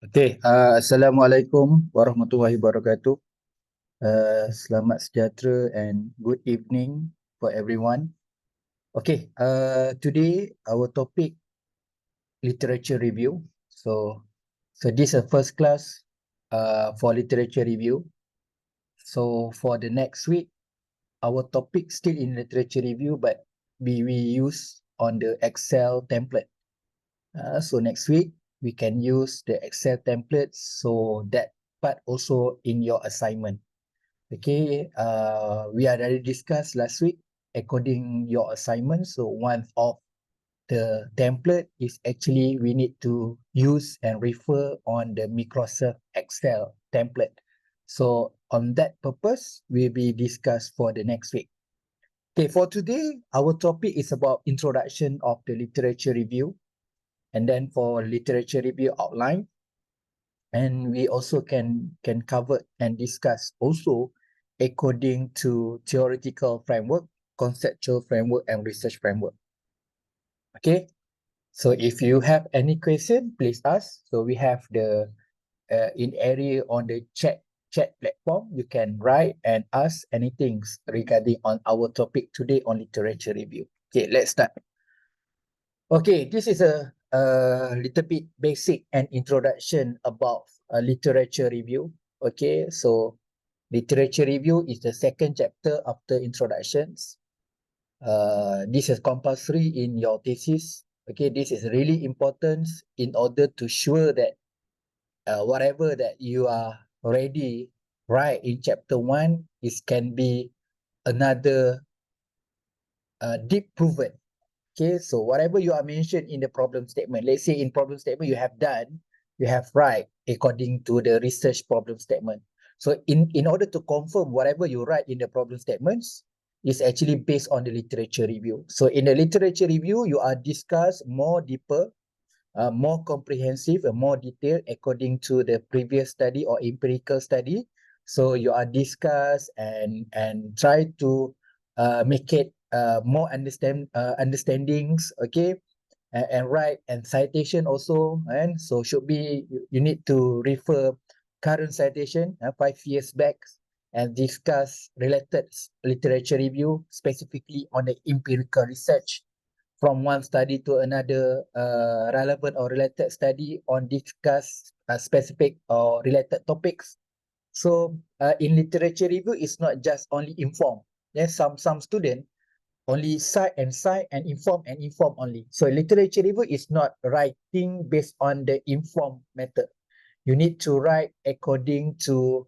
Okay, Assalamualaikum warahmatullahi wabarakatuh. Selamat sejahtera and good evening for everyone. Okay, today our topic literature review. So this is a first class for literature review. So for the next week, our topic still in literature review, but we use on the Excel template. So next week we can use the Excel templates, so that part also in your assignment. Okay, we already discussed last week according your assignment. So one of the template is actually we need to use and refer on the Microsoft Excel template. So on that purpose, will be discussed for the next week. Okay, for today, our topic is about introduction of the literature review, and then for literature review outline, and we also can cover and discuss also according to theoretical framework, conceptual framework, and research framework. Okay, so if you have any question, please ask. So we have the in area on the chat platform, you can write and ask anything regarding on our topic today on literature review. Okay, let's start. Okay, this is a little bit basic and introduction about literature review. Okay, so literature review is the second chapter after introductions. This is compulsory in your thesis. Okay, this is really important in order to sure that whatever that you are already write in chapter 1 is can be another deep proven. Okay, so whatever you are mentioned in the problem statement, let's say in problem statement you have done, you have write according to the research problem statement. So in order to confirm whatever you write in the problem statements is actually based on the literature review. So in the literature review, you are discussed more deeper, more comprehensive and more detailed according to the previous study or empirical study. So you are discussed and try to make it more understandings, okay, and write and citation also, and so should be you need to refer current citation 5 years back and discuss related literature review specifically on the empirical research from one study to another relevant or related study on discuss specific or related topics. So in literature review, it's not just only inform. Yes, some student only cite and inform only. So literature review is not writing based on the inform method. You need to write according to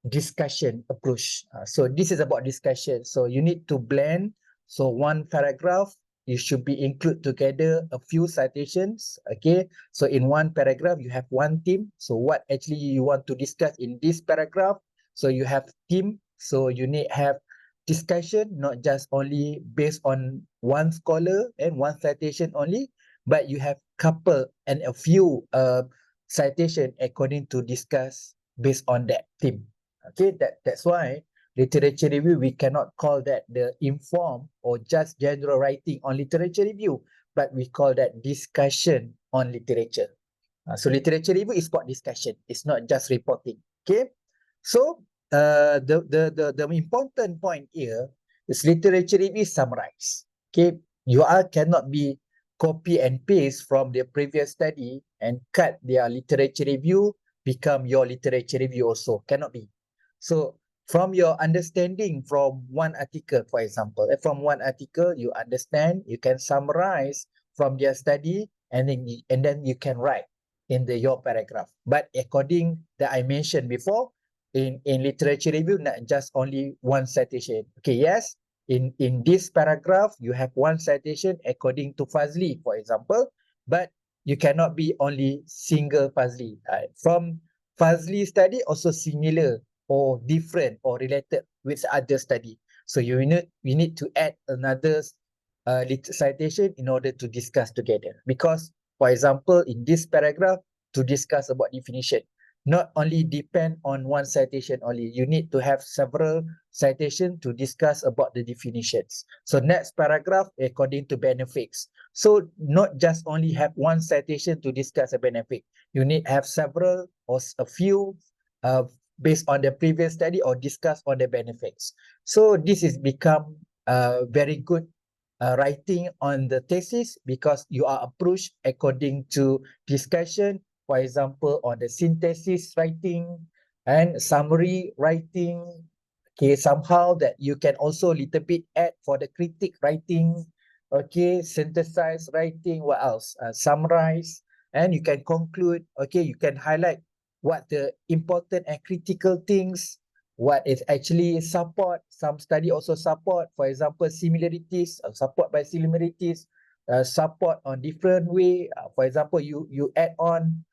discussion approach. So this is about discussion. So you need to blend. So one paragraph, you should be include together a few citations. Okay. So in one paragraph, you have one theme. So what actually you want to discuss in this paragraph. So you have theme. So you need have discussion, not just only based on one scholar and one citation only, but you have couple and a few citation according to discuss based on that theme. Okay, that's why literature review, we cannot call that the inform or just general writing on literature review, but we call that discussion on literature. So literature review is about discussion. It's not just reporting. Okay, so the important point here is literature review summarize. Okay, you are cannot be copy and paste from the previous study and cut their literature review become your literature review also, cannot be. So from your understanding from one article, for example, from one article you understand, you can summarize from their study, and then you can write in the your paragraph. But according that I mentioned before, in literature review, not just only one citation. Okay, yes, in this paragraph you have one citation according to Fazli, for example, but you cannot be only single Fazli. From Fazli study also similar or different or related with other study. So you need to add another citation in order to discuss together. Because, for example, in this paragraph, to discuss about definition, not only depend on one citation only. You need to have several citations to discuss about the definitions. So next paragraph, according to benefits. So not just only have one citation to discuss a benefit. You need to have several or a few based on the previous study or discuss on the benefits. So this is become very good writing on the thesis because you are approached according to discussion, for example, on the synthesis writing and summary writing. Okay, somehow that you can also little bit add for the critic writing. Okay, synthesize writing, what else? Summarize, and you can conclude. Okay, you can highlight what the important and critical things, what is actually support. Some study also support, for example, similarities, support by similarities, support on different way. For example, you add on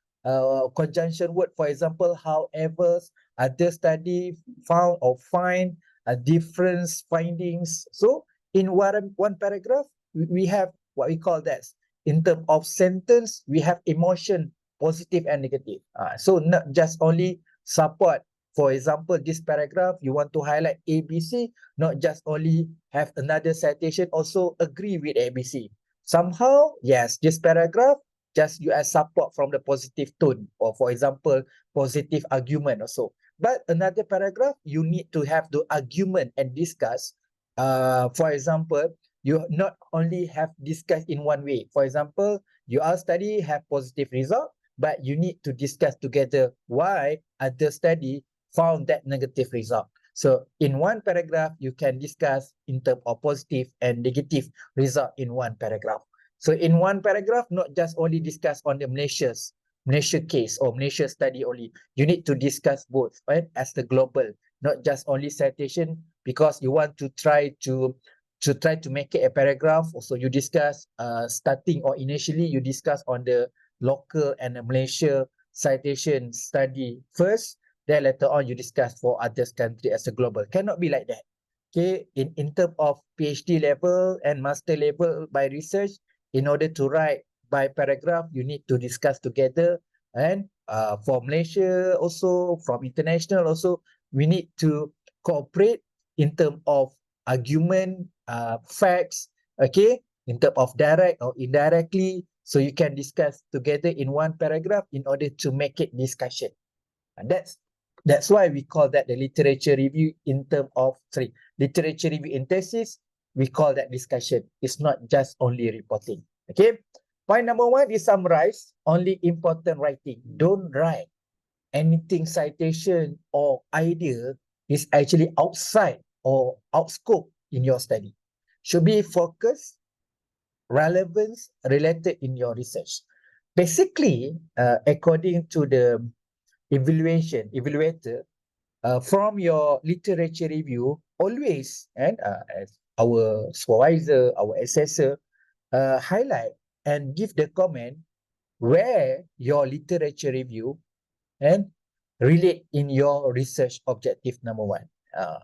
conjunction word, for example, however, other study found or find a difference findings. So in one paragraph, we have what we call that. In terms of sentence, we have emotion, positive and negative. So not just only support. For example, this paragraph, you want to highlight ABC, not just only have another citation, also agree with ABC. Somehow, yes, this paragraph, just you as support from the positive tone, or for example, positive argument also. But another paragraph, you need to have the argument and discuss. For example, you not only have discussed in one way. For example, your study have positive result, but you need to discuss together why other study found that negative result. So in one paragraph, you can discuss in terms of positive and negative result in one paragraph. So in one paragraph, not just only discuss on the Malaysia case or Malaysia study only. You need to discuss both, right? As the global, not just only citation, because you want to try to make it a paragraph. Also, you discuss starting or initially you discuss on the local and the Malaysia citation study first. Then later on you discuss for others country as a global. Cannot be like that. Okay, in terms of PhD level and master level by research, in order to write by paragraph, you need to discuss together. And for Malaysia also, from international also, we need to cooperate in terms of argument, facts, okay, in terms of direct or indirectly. So you can discuss together in one paragraph in order to make it discussion. And that's why we call that the literature review in terms of literature review in thesis. We call that discussion. It's not just only reporting. Okay. Point number one is summarize only important writing. Don't write anything citation or idea is actually outside or out scope in your study. Should be focused, relevance, related in your research. Basically, according to the evaluator, from your literature review, always, and as our supervisor, our assessor, highlight and give the comment where your literature review and relate in your research objective number one.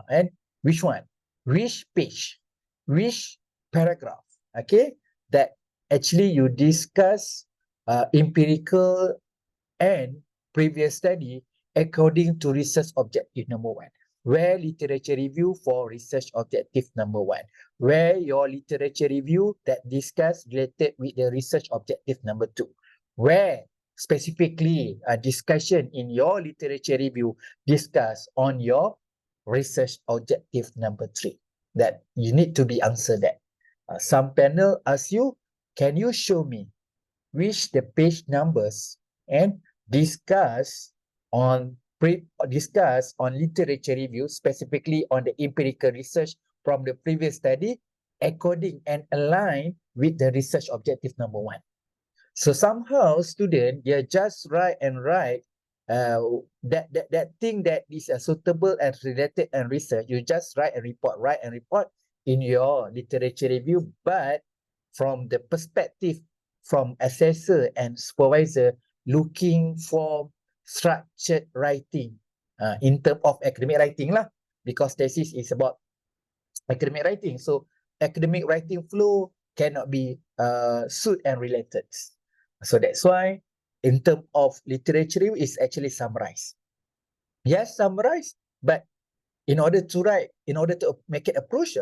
And which one? Which page? Which paragraph? Okay, that actually you discuss empirical and previous study according to research objective number one. Where literature review for research objective number one. Where your literature review that discuss related with the research objective number two. Where specifically a discussion in your literature review discuss on your research objective number three. That you need to be answered that. Some panel ask you, can you show me which the page numbers and discuss on literature review, specifically on the empirical research from the previous study, according and align with the research objective number one. So somehow student, they just write that thing that is suitable and related and research. You just write and report in your literature review, but from the perspective from assessor and supervisor, looking for structured writing in terms of academic writing lah, because thesis is about academic writing. So academic writing flow cannot be suit and related. So that's why in terms of literature review is actually summarize. Yes, summarize, but in order to make it approach,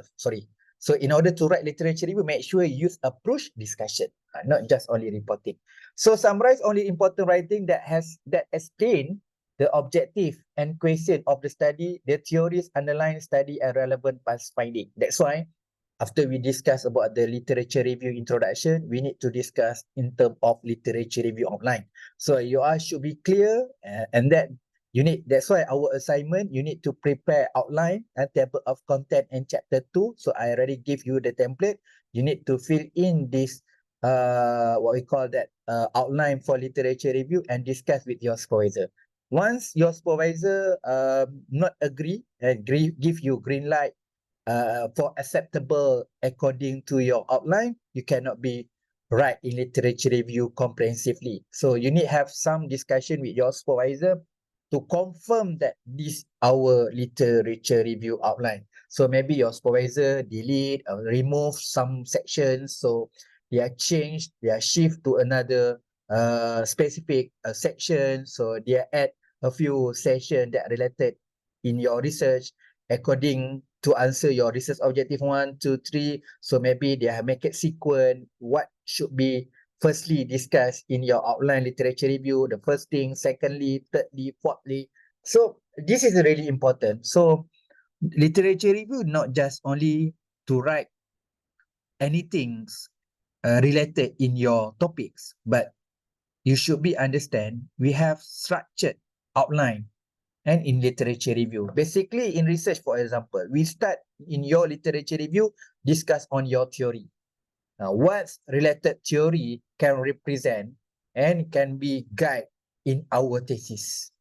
So in order to write literature review, make sure you use approach discussion, not just only reporting. So summarize only important writing that explain the objective and question of the study, the theories, underlying study, and relevant past finding. That's why after we discuss about the literature review introduction, we need to discuss in terms of literature review outline. So you all should be clear, and that that's why our assignment, you need to prepare outline and table of content in chapter 2. So I already give you the template. You need to fill in this what we call that outline for literature review and discuss with your supervisor. Once your supervisor not agree and give you green light for acceptable according to your outline, you cannot be write in literature review comprehensively. So you need have some discussion with your supervisor to confirm that this our literature review outline. So maybe your supervisor delete or remove some sections, so they are changed, they are shift to another specific section, so they add a few session that related in your research according to answer your research objective 1, 2, 3. So maybe they have make it sequence, what should be firstly discussed in your outline literature review, the first thing, secondly, thirdly, fourthly. So this is really important. So literature review not just only to write anything related in your topics, but you should be understand we have structured outline and in literature review. Basically in research, for example, we start in your literature review, discuss on your theory. Now, what related theory can represent and can be guide in our thesis.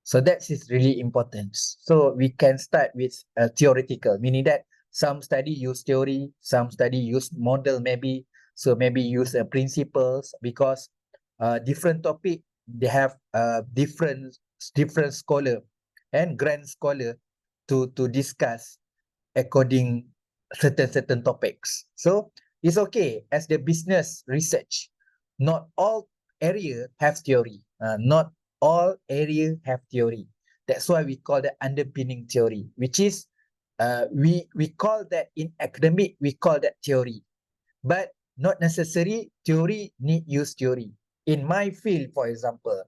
So that is really important. So we can start with theoretical, meaning that some study use theory, some study use model maybe. So maybe use principles, because different topic, they have different scholar and grand scholar to discuss according certain topics. So it's okay as the business research. Not all area have theory. Not all area have theory. That's why we call that underpinning theory, which is we call that in academic, we call that theory. But not necessary theory need use theory. In my field, for example,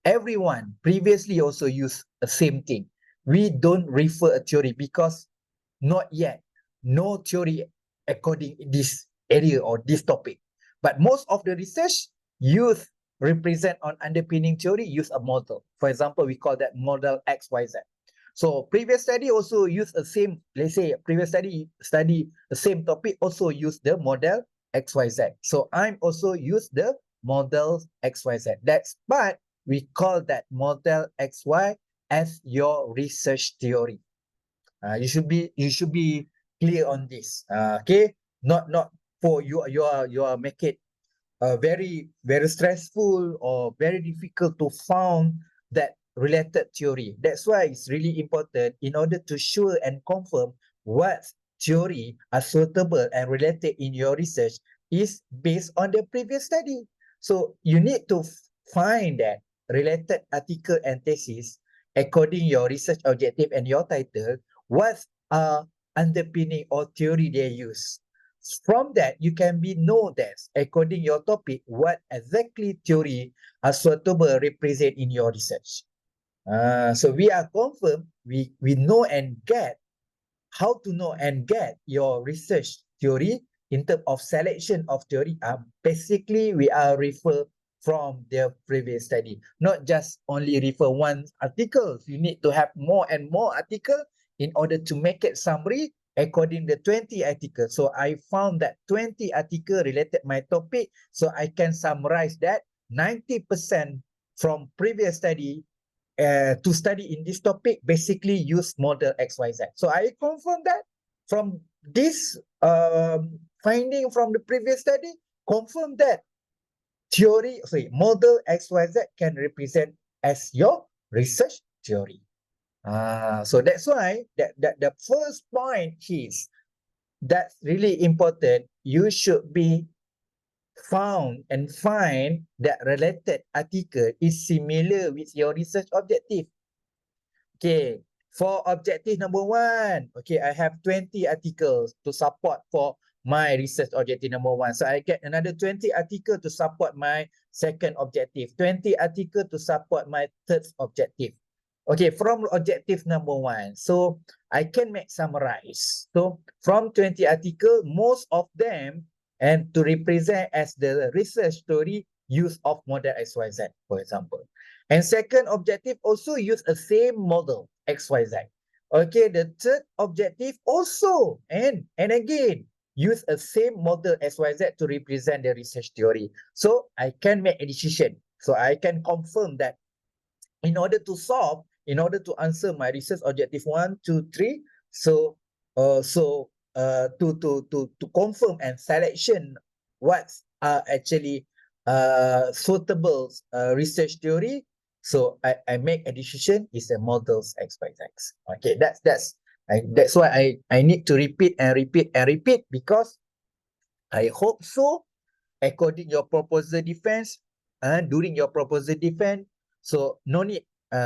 everyone previously also used the same thing. We don't refer a theory because not yet, no theory according this area or this topic. But most of the research use represent on underpinning theory, use a model. For example, we call that model XYZ. So previous study also use the same, let's say previous study the same topic, also use the model XYZ. So I'm also use the model XYZ. But we call that model XY as your research theory. You should be clear on this. Okay, not for you are make it very stressful or very difficult to found that related theory. That's why it's really important in order to show and confirm what theory are suitable and related in your research is based on the previous study. So you need to find that related article and thesis according your research objective and your title, what are underpinning or theory they use. From that, you can be know that according your topic, what exactly theory are suitable represent in your research. So we are confirmed, we know and get how to know and get your research theory in terms of selection of theory. Basically, we are refer from their previous study, not just only refer one article. You need to have more and more article in order to make it summary according to 20 articles. So I found that 20 article related my topic, so I can summarize that 90% from previous study to study in this topic basically use model XYZ. So I confirm that from this finding from the previous study, confirm that model XYZ can represent as your research theory. So that's why that the first point is that's really important. You should be found and find that related article is similar with your research objective. Okay, for objective number 1, okay, I have 20 articles to support for my research objective number 1. So I get another 20 articles to support my second objective, 20 articles to support my third objective. Okay, from objective number 1, so I can make summarize. So from 20 articles, most of them and to represent as the research story use of model XYZ, for example. And second objective also use a same model XYZ. Okay, the third objective also and again use a same model XYZ to represent the research theory. So I can make a decision. So I can confirm that in order to answer my research objective 1, 2, 3, so to confirm and selection what's actually suitable research theory, so I make a decision is a models XYZ. Okay, that's why I need to repeat and repeat and repeat, because I hope so according your proposal defense, during your proposal defense, so no need,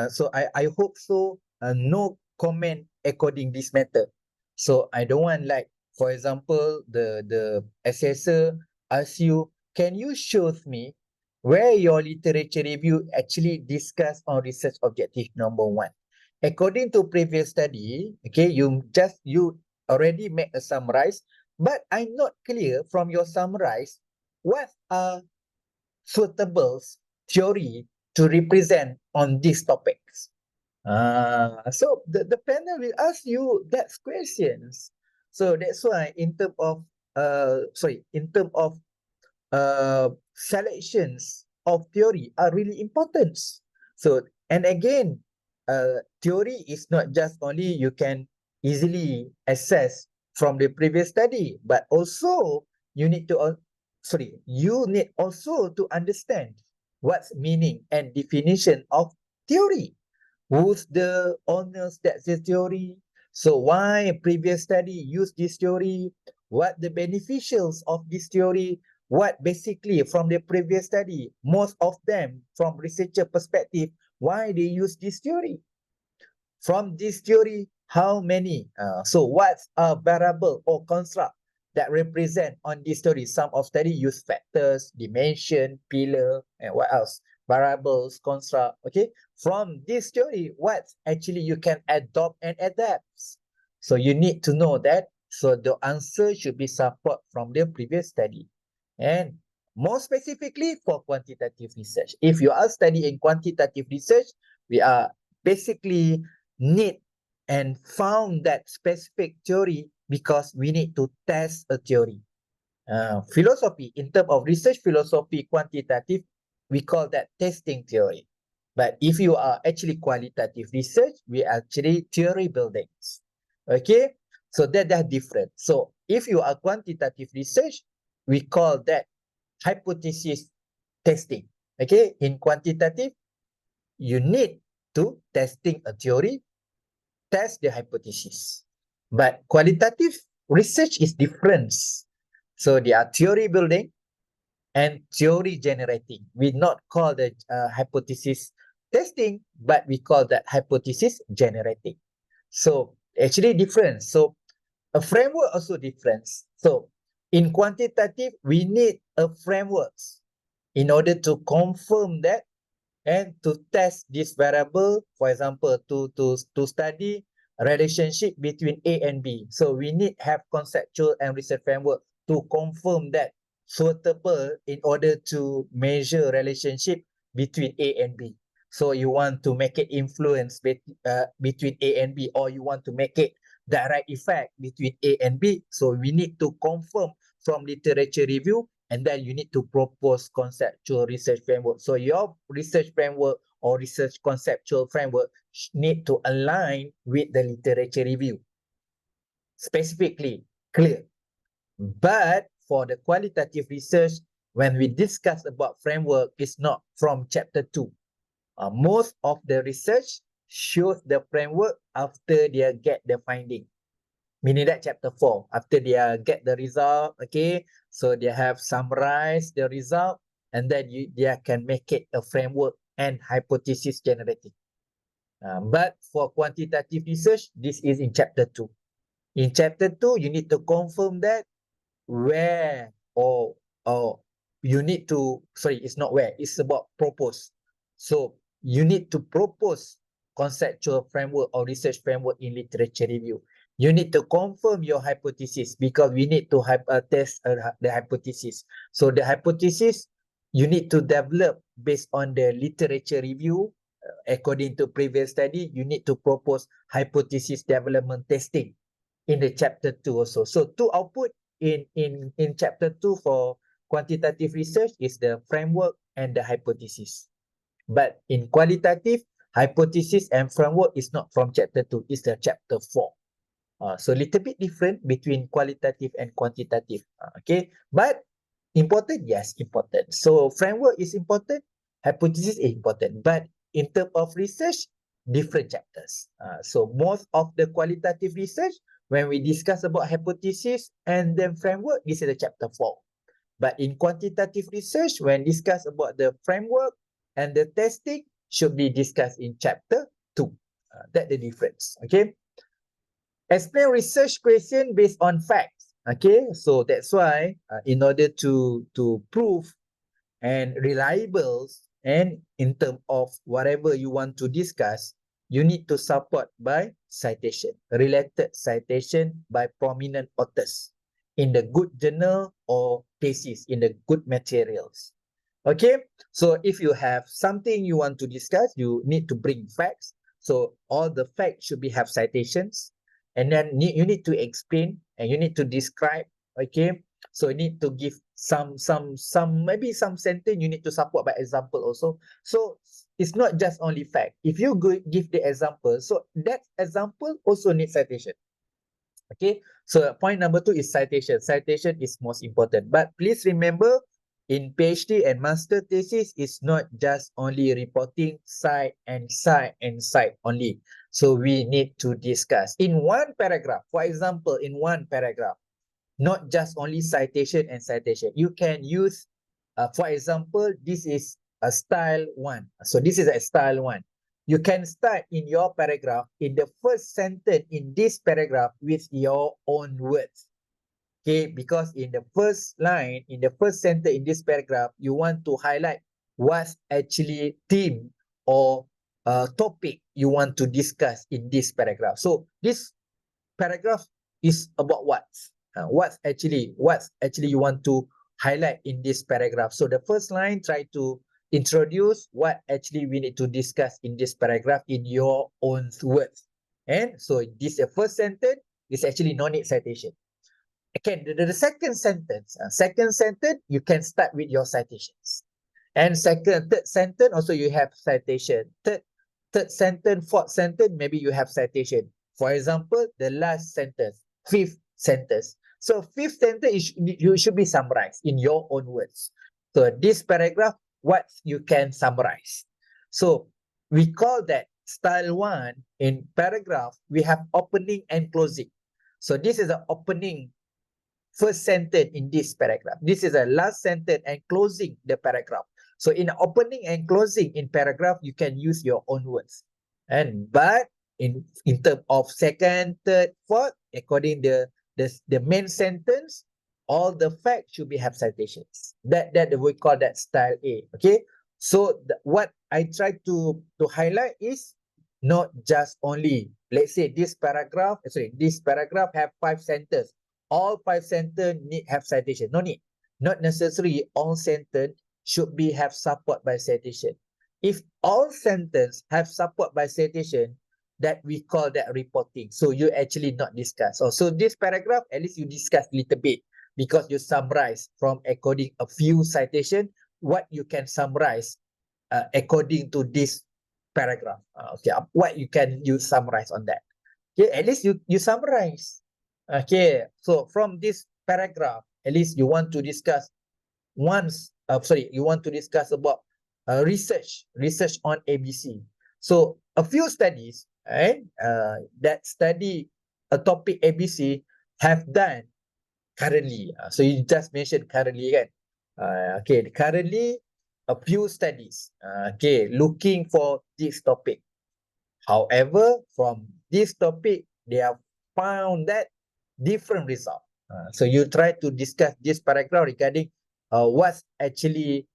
so I hope so, no comment according this method. So I don't want, like, for example, the assessor asks you, can you show me where your literature review actually discuss on research objective number 1? According to previous study, okay, you already make a summarize, but I'm not clear from your summarize what are suitable theory to represent on these topics. So the panel will ask you that questions. So that's why in terms of selections of theory are really important. So, and again, theory is not just only you can easily assess from the previous study, but also you need to, you need also to understand what's meaning and definition of theory. Who's the owners that's the theory? So why previous study used this theory? What the beneficials of this theory? What basically from the previous study, most of them from researcher perspective, why they use this theory? From this theory, how many? So what's a variable or construct that represent on this theory? Some of study use factors, dimension, pillar, and what else? Variables, construct, okay? From this theory, what actually you can adopt and adapt? So you need to know that. So the answer should be support from the previous study. And more specifically for quantitative research. If you are studying quantitative research, we are basically need and found that specific theory because we need to test a theory. Philosophy, in terms of research philosophy, quantitative, we call that testing theory. But if you are actually qualitative research, we actually theory buildings. Okay, so that's different. So if you are quantitative research, we call that hypothesis testing. Okay, in quantitative, you need to testing a theory, test the hypothesis. But qualitative research is different. So they are theory building and theory generating. We not call the hypothesis testing, but we call that hypothesis generating. So actually different. So a framework also different. So in quantitative, we need a framework in order to confirm that and to test this variable, for example, to study a relationship between A and B. So we need have conceptual and research framework to confirm that suitable in order to measure relationship between A and B. So you want to make it influence between A and B, or you want to make it direct effect between A and B. So we need to confirm from literature review, and then you need to propose conceptual research framework. So your research framework or research conceptual framework need to align with the literature review. Specifically, clear. But for the qualitative research, when we discuss about framework, it's not from chapter 2. Most of the research shows the framework after they get the finding. meaning that chapter 4, after they get the result, okay, so they have summarized the result, and then they can make it a framework and hypothesis generating. But for quantitative research, this is in chapter 2. In chapter 2, you need to confirm that where or you need to, sorry, it's not where, it's about propose. So you need to propose conceptual framework or research framework in literature review. You need to confirm your hypothesis because we need to test the hypothesis. So the hypothesis you need to develop based on the literature review. According to previous study, you need to propose hypothesis development testing in the chapter 2 also. So two output in chapter 2 for quantitative research is the framework and the hypothesis. But in qualitative, hypothesis and framework is not from chapter 2, it's the chapter 4. So a little bit different between qualitative and quantitative. Okay, but important, yes, important. So framework is important, hypothesis is important, but in terms of research, different chapters. So most of the qualitative research, when we discuss about hypothesis and then framework, this is the chapter 4. But in quantitative research, when discuss about the framework and the testing, should be discussed in chapter 2. That's the difference. Okay. Explain research question based on facts. Okay, so that's why in order to prove and reliable and in terms of whatever you want to discuss, you need to support by citation, related citation by prominent authors in the good journal or thesis in the good materials. Okay, so if you have something you want to discuss, you need to bring facts. So all the facts should be have citations, and then you need to explain and you need to describe. Okay, so you need to give some maybe some sentence you need to support by example also. So it's not just only fact. If you give the example, so that example also needs citation. Okay, so point number 2 is citation. Citation is most important, but please remember, in PhD and master thesis, is not just only reporting cite and cite and cite only. So we need to discuss in one paragraph. For example, in one paragraph, not just only citation and citation. You can use, for example, this is a style 1. So this is a style 1. You can start in your paragraph in the first sentence in this paragraph with your own words. Okay, because in the first line, in the first sentence in this paragraph, you want to highlight what's actually theme or topic you want to discuss in this paragraph. So this paragraph is about what? What's actually you want to highlight in this paragraph. So the first line, try to introduce what actually we need to discuss in this paragraph in your own words. And so this first sentence is actually no need citation. Okay, the second sentence, you can start with your citations. And third sentence also you have citation. Third sentence, fourth sentence, maybe you have citation. For example, the last sentence, fifth sentence. So fifth sentence, you should be summarized in your own words. So this paragraph, what you can summarize. So we call that style 1 in paragraph, we have opening and closing. So this is the opening first sentence in this paragraph. This is the last sentence and closing the paragraph. So in opening and closing in paragraph, you can use your own words. But in terms of second, third, fourth, according the main sentence, all the facts should be have citations. That we call that style A. Okay. So what I try to highlight is not just only, let's say this paragraph have 5 sentences. All 5 sentences need have citation. No need. Not necessary all sentence should be have support by citation. If all sentence have support by citation, that we call that reporting. So you actually not discuss. So this paragraph, at least you discuss a little bit because you summarize from according a few citation, what you can summarize according to this paragraph. Okay, what you can summarize on that. Okay, at least you summarize. Okay, so from this paragraph, at least you want to discuss you want to discuss about research on ABC. So a few studies, right? That study a topic ABC have done currently. So you just mentioned currently, kan? Okay, currently a few studies, okay, looking for this topic. However, from this topic, they have found that different result. So you try to discuss this paragraph regarding what's actually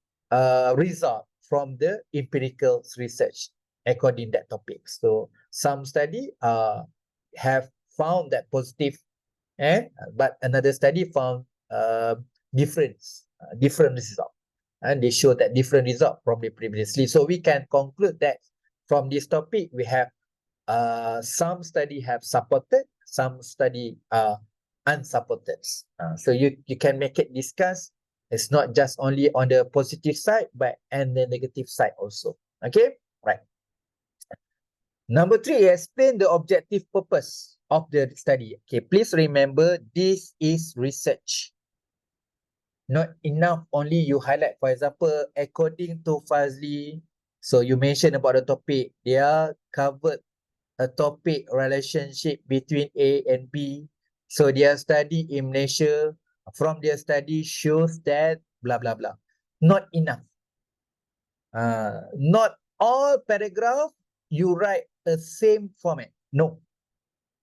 result from the empirical research according that topic. So some study have found that positive, and but another study found different result, and they show that different result from the previously. So we can conclude that from this topic we have some study have supported, some study unsupported. So you can make it discuss. It's not just only on the positive side, but and the negative side also. Okay, right. Number 3, explain the objective purpose of the study. Okay, please remember this is research. Not enough only you highlight, for example, according to Fazli, so you mentioned about the topic, they are covered a topic relationship between A and B. So their study in Malaysia, from their study shows that blah, blah, blah. Not enough. Not all paragraph you write the same format. No.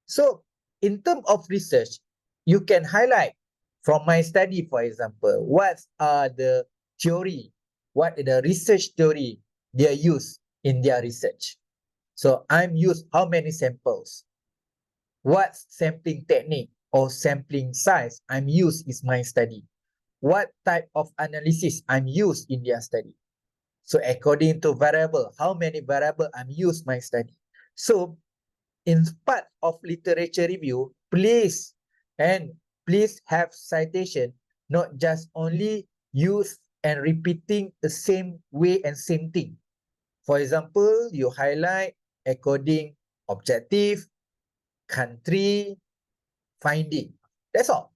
So in terms of research, you can highlight from my study, for example, what are the theory, what the research theory they use in their research. So I'm used how many samples, what sampling technique or sampling size I'm used is my study, what type of analysis I'm used in their study. So according to variable, how many variable I'm used my study. So in part of literature review, please have citation, not just only use and repeating the same way and same thing. For example, you highlight according objective, country, finding. That's all.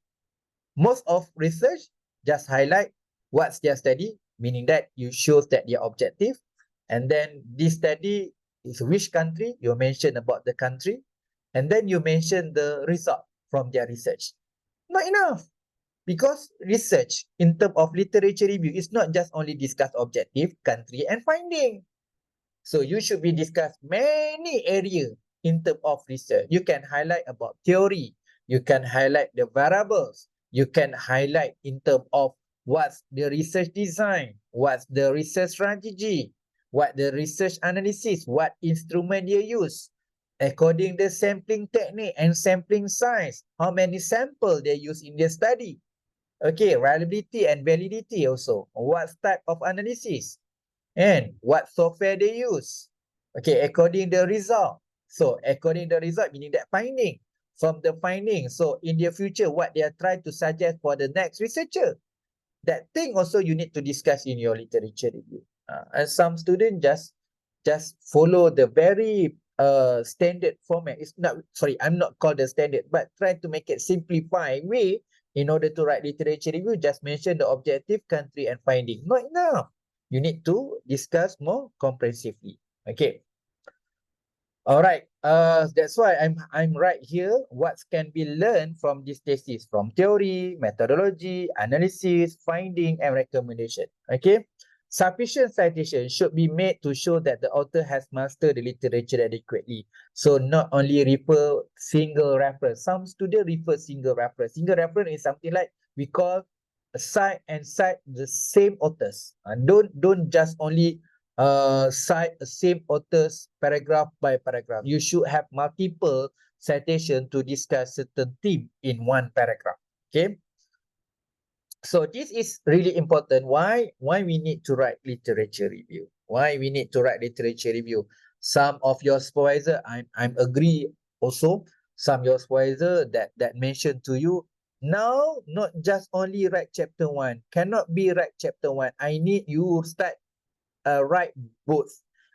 Most of research just highlight what's their study, meaning that you show that their objective, and then this study is which country, you mention about the country, and then you mention the result from their research. Not enough, because research in terms of literature review is not just only discuss objective, country, and finding. So you should be discuss many areas in terms of research. You can highlight about theory, you can highlight the variables, you can highlight in terms of what's the research design, what's the research strategy, what the research analysis, what instrument you use, according the sampling technique and sampling size, how many sample they use in their study. Okay, reliability and validity also. What type of analysis and what software they use. Okay, according the result. So according the result, meaning that finding. From the finding, so in the future, what they are trying to suggest for the next researcher. That thing also you need to discuss in your literature review. And some students just follow the very standard format. It's not, sorry, I'm not called the standard, but try to make it simplified way in order to write literature review. Just mention the objective, country, and finding. Not enough. You need to discuss more comprehensively. Okay. All right. That's why I'm right here. What can be learned from this thesis? From theory, methodology, analysis, finding, and recommendation. Okay. Sufficient citation should be made to show that the author has mastered the literature adequately. So not only refer single reference. Some students refer single reference. Single reference is something like we call cite and cite the same authors. Don't just only cite the same authors paragraph by paragraph. You should have multiple citation to discuss certain theme in one paragraph. Okay. So this is really important. Why we need to write literature review? Why we need to write literature review? Some of your supervisor, I'm agree also. Some your supervisor that mentioned to you. Now, not just only write chapter 1. Cannot be write chapter 1. I need you start write both.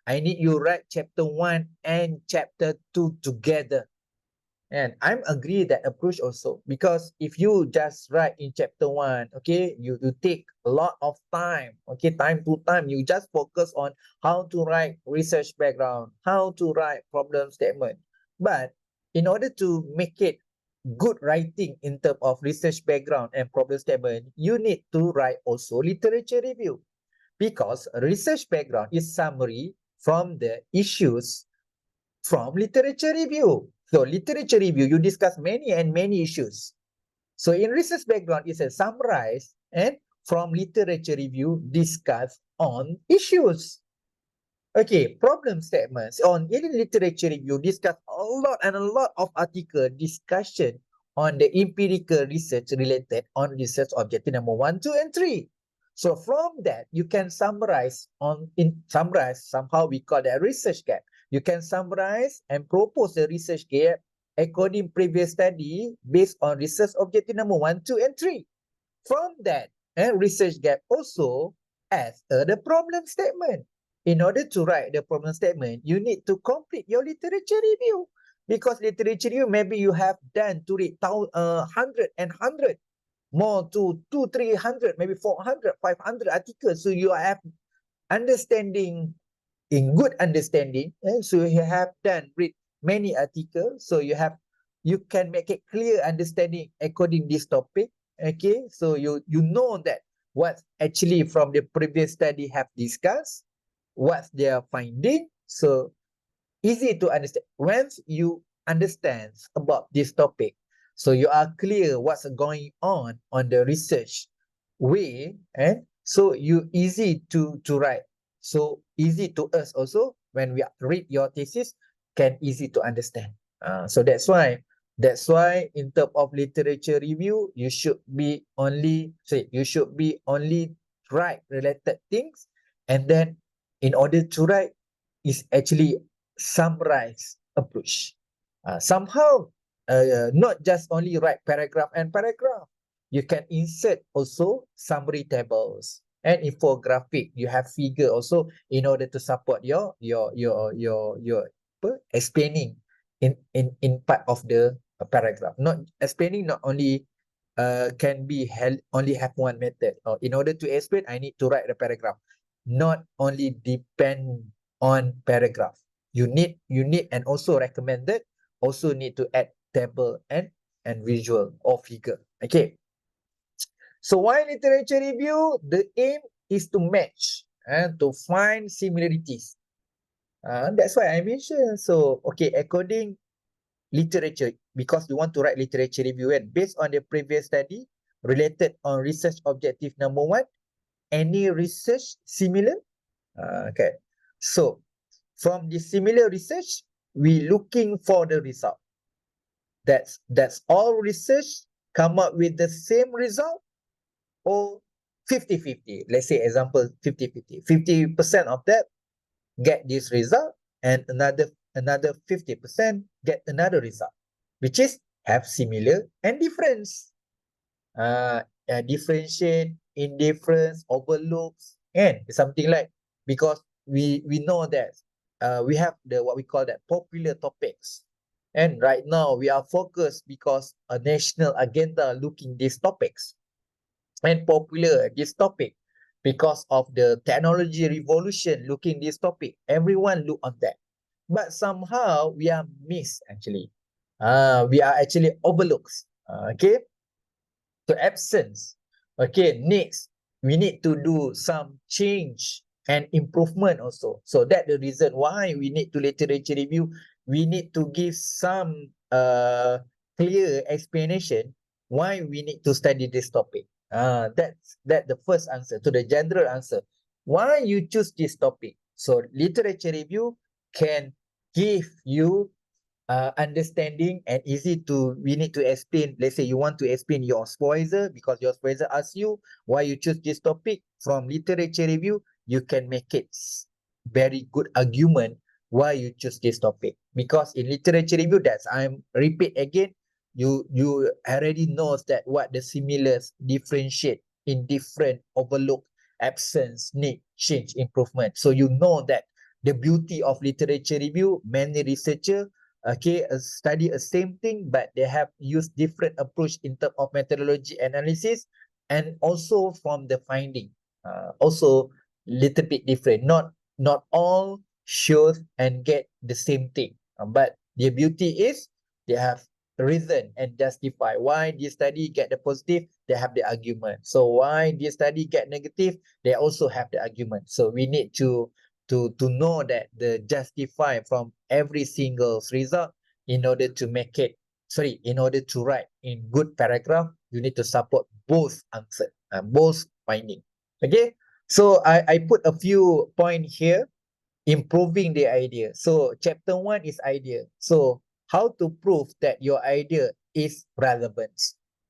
I need you write chapter 1 and chapter 2 together. And I'm agree that approach also, because if you just write in chapter 1, okay, you take a lot of time, okay, time to time, you just focus on how to write research background, how to write problem statement. But in order to make it good writing in terms of research background and problem statement, you need to write also literature review, because research background is summary from the issues from literature review. So literature review, you discuss many and many issues. So in research background, it's a summarize and from literature review discuss on issues. Okay, problem statements on in literature review discuss a lot of article discussion on the empirical research related on research objective number 1, 2, and 3. So from that, you can summarize somehow we call that research gap. You can summarize and propose the research gap according previous study based on research objective number 1, 2, and 3. From that, research gap also as the problem statement. In order to write the problem statement, you need to complete your literature review. Because literature review, maybe you have done to read 100 and 100, more to 200, 300, maybe 400, 500 articles. So you have understanding, in good understanding, and so you have done read many articles. So you can make a clear understanding according this topic. Okay, so you know that what actually from the previous study have discussed, what's their finding. So easy to understand. Once you understand about this topic, so you are clear what's going on the research way, and so you easy to write. So easy to us also when we read your thesis, can easy to understand. So that's why in terms of literature review, you should be only write related things, and then in order to write is actually summarize approach. Somehow, not just only write paragraph and paragraph. You can insert also summary tables and infographic. You have figure also in order to support your explaining in part of the paragraph. Not explaining, not only can be held only have one method. Or in order to explain, I need to write the paragraph. Not only depend on paragraph. You need and also recommended, also need to add table and visual or figure. Okay. So why literature review? The aim is to match and to find similarities. That's why I mentioned. So okay, according literature, because we want to write literature review, and based on the previous study related on research objective number 1, any research similar. Okay. So from the similar research, we looking for the result. That's all research come up with the same result, or 50-50. Let's say example 50-50. 50% of that get this result, and another 50% get another result, which is have similar and difference. Differentiate, indifference, overlooks, and something like, because we know that we have the what we call that popular topics, and right now we are focused because a national agenda looking these topics, and popular this topic because of the technology revolution looking this topic. Everyone look on that, but somehow we are missed actually. We are actually overlooks. Okay. So absence. Okay, next, we need to do some change and improvement also. So that's the reason why we need to literature review. We need to give some clear explanation why we need to study this topic. That's the first answer to the general answer. Why you choose this topic? So literature review can give you understanding and easy to, we need to explain. Let's say you want to explain your supervisor, because your supervisor asks you why you choose this topic. From literature review, you can make it very good argument why you choose this topic. Because in literature review, that's, I'm repeat again, you already knows that what the similars differentiate, in different, overlook, absence, need, change, improvement. So you know that the beauty of literature review, many researcher study a same thing, but they have used different approach in terms of methodology analysis, and also from the finding, also little bit different. Not all shows and get the same thing, but the beauty is they have reason and justify why this study get the positive, they have the argument. So why this study get negative, they also have the argument. So we need to know that the justify from every single result in order to make it, in order to write in good paragraph, you need to support both answer, both finding. Okay, so I put a few point here, improving the idea. So chapter 1 is idea. So how to prove that your idea is relevant?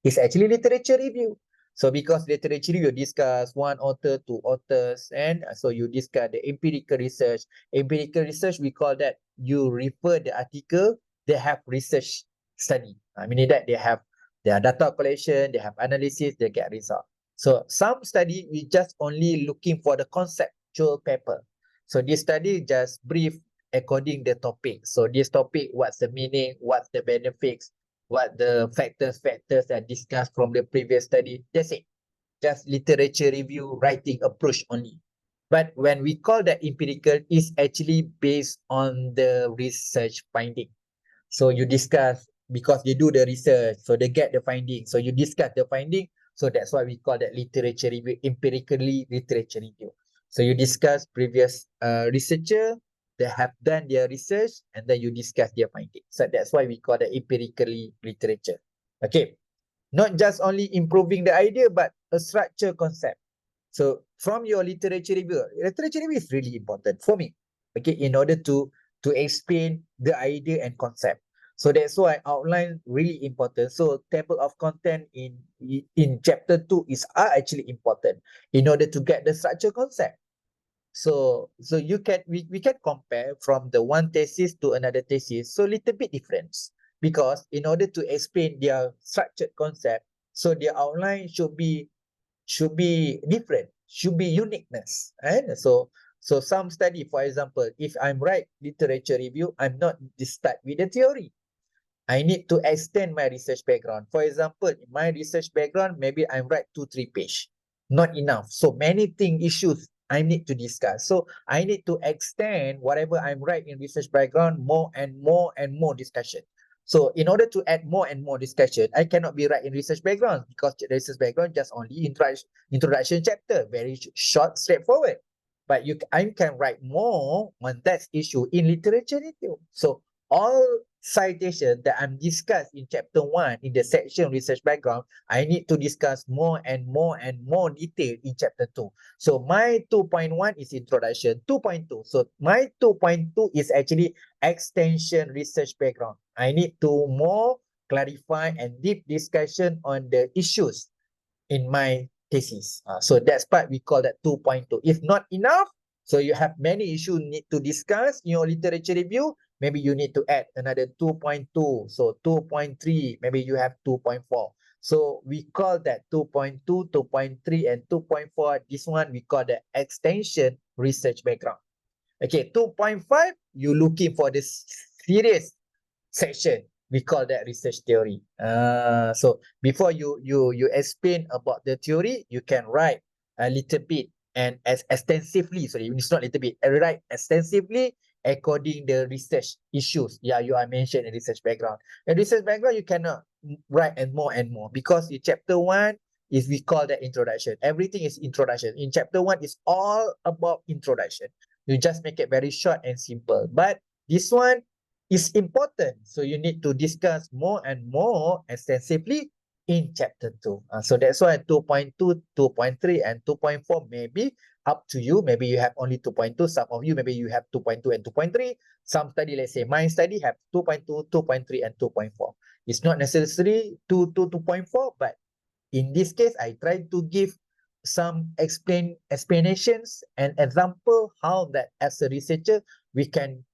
It's actually literature review. So because literature review, you discuss one author, two authors, and so you discuss the empirical research. Empirical research, we call that you refer the article, they have research study. Meaning that they have their data collection, they have analysis, they get result. So some study, we just only looking for the conceptual paper. So this study just brief according the topic. So this topic, what's the meaning, what's the benefits, what the factors that discussed from the previous study. That's it. Just literature review, writing approach only. But when we call that empirical, is actually based on the research finding. So you discuss, because they do the research, so they get the finding. So you discuss the finding. So that's why we call that literature review, empirically literature review. So you discuss previous researcher, they have done their research, and then you discuss their findings. So that's why we call that empirically literature. Okay. Not just only improving the idea, but a structure concept. So from your literature review is really important for me. Okay, in order to explain the idea and concept. So that's why outline really important. So table of content in chapter 2 are actually important in order to get the structure concept. So you can we can compare from the one thesis to another thesis. So little bit difference, because in order to explain their structured concept, so their outline should be different, should be uniqueness. And so some study, for example, if I'm write literature review, I'm not start with the theory. I need to extend my research background. For example, in my research background, maybe I write 2-3 page. Not enough. So many issues I need to discuss. So I need to extend whatever I'm writing in research background, more and more and more discussion. So in order to add more and more discussion, I cannot be writing research background, because the research background just only introduction chapter, very short, straightforward. But I can write more on that issue in literature review. So all citation that I'm discussed in chapter 1 in the section research background, I need to discuss more and more and more detail in chapter 2. So my 2.1 is introduction, 2.2. So my 2.2 is actually extension research background. I need to more clarify and deep discussion on the issues in my thesis. So that's part we call that 2.2. If not enough, so you have many issues need to discuss in your literature review, maybe you need to add another 2.2. So 2.3, maybe you have 2.4. So we call that 2.2, 2.3, and 2.4. This one we call the extension research background. Okay, 2.5, you're looking for this serious section. We call that research theory. So before you explain about the theory, you can write a little bit and as extensively. Sorry, it's not little bit. Write extensively according the research issues. Yeah, you are mentioned in research background. In research background, you cannot write and more, because in chapter 1 is we call that introduction. Everything is introduction. In chapter 1 is all about introduction. You just make it very short and simple. But this one is important. So you need to discuss more and more extensively in chapter 2. So that's why 2.2, 2.3, and 2.4 maybe up to you. Maybe you have only 2.2. Some of you, maybe you have 2.2 and 2.3. Some study, let's say my study, have 2.2, 2.3, and 2.4. It's not necessary 2.4, but in this case, I try to give some explanations and example how that as a researcher we can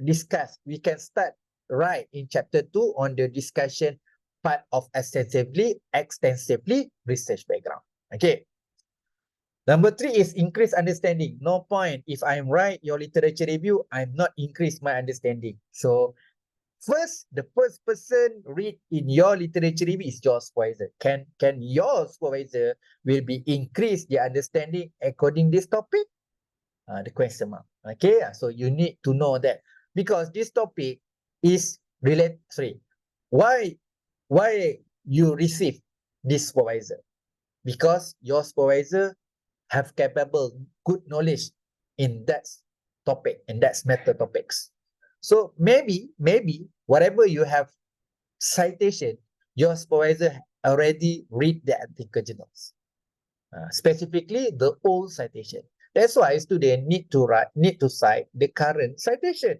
discuss. We can start right in chapter 2 on the discussion part of extensively research background. Okay. Number 3 is increase understanding. No point if I'm right your literature review, I'm not increase my understanding. So the first person read in your literature review is your supervisor. Can your supervisor will be increase their understanding according this topic? The question mark. Okay, so you need to know that, because this topic is Why you receive this supervisor? Because your supervisor have capable good knowledge in that topic, and that's meta topics. So maybe whatever you have citation, your supervisor already read the article journals, specifically the old citation. That's why student need to cite the current citation,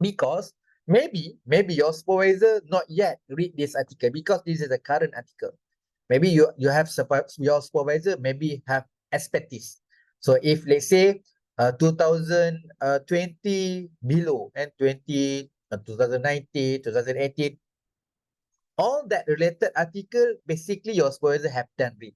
because maybe your supervisor not yet read this article because this is a current article. Maybe you have your supervisor maybe have expertise. So if let's say 2020 below and 2019, 2018, all that related article, basically your supervisor have done read.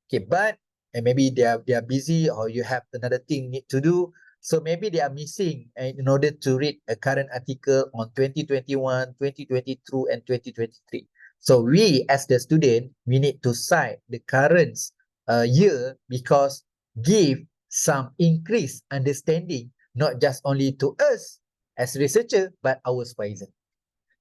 Okay, but and maybe they are busy, or you have another thing need to do. So maybe they are missing in order to read a current article on 2021, 2022, and 2023. So we as the student, we need to cite the current year, because give some increased understanding, not just only to us as researcher, but our supervisor.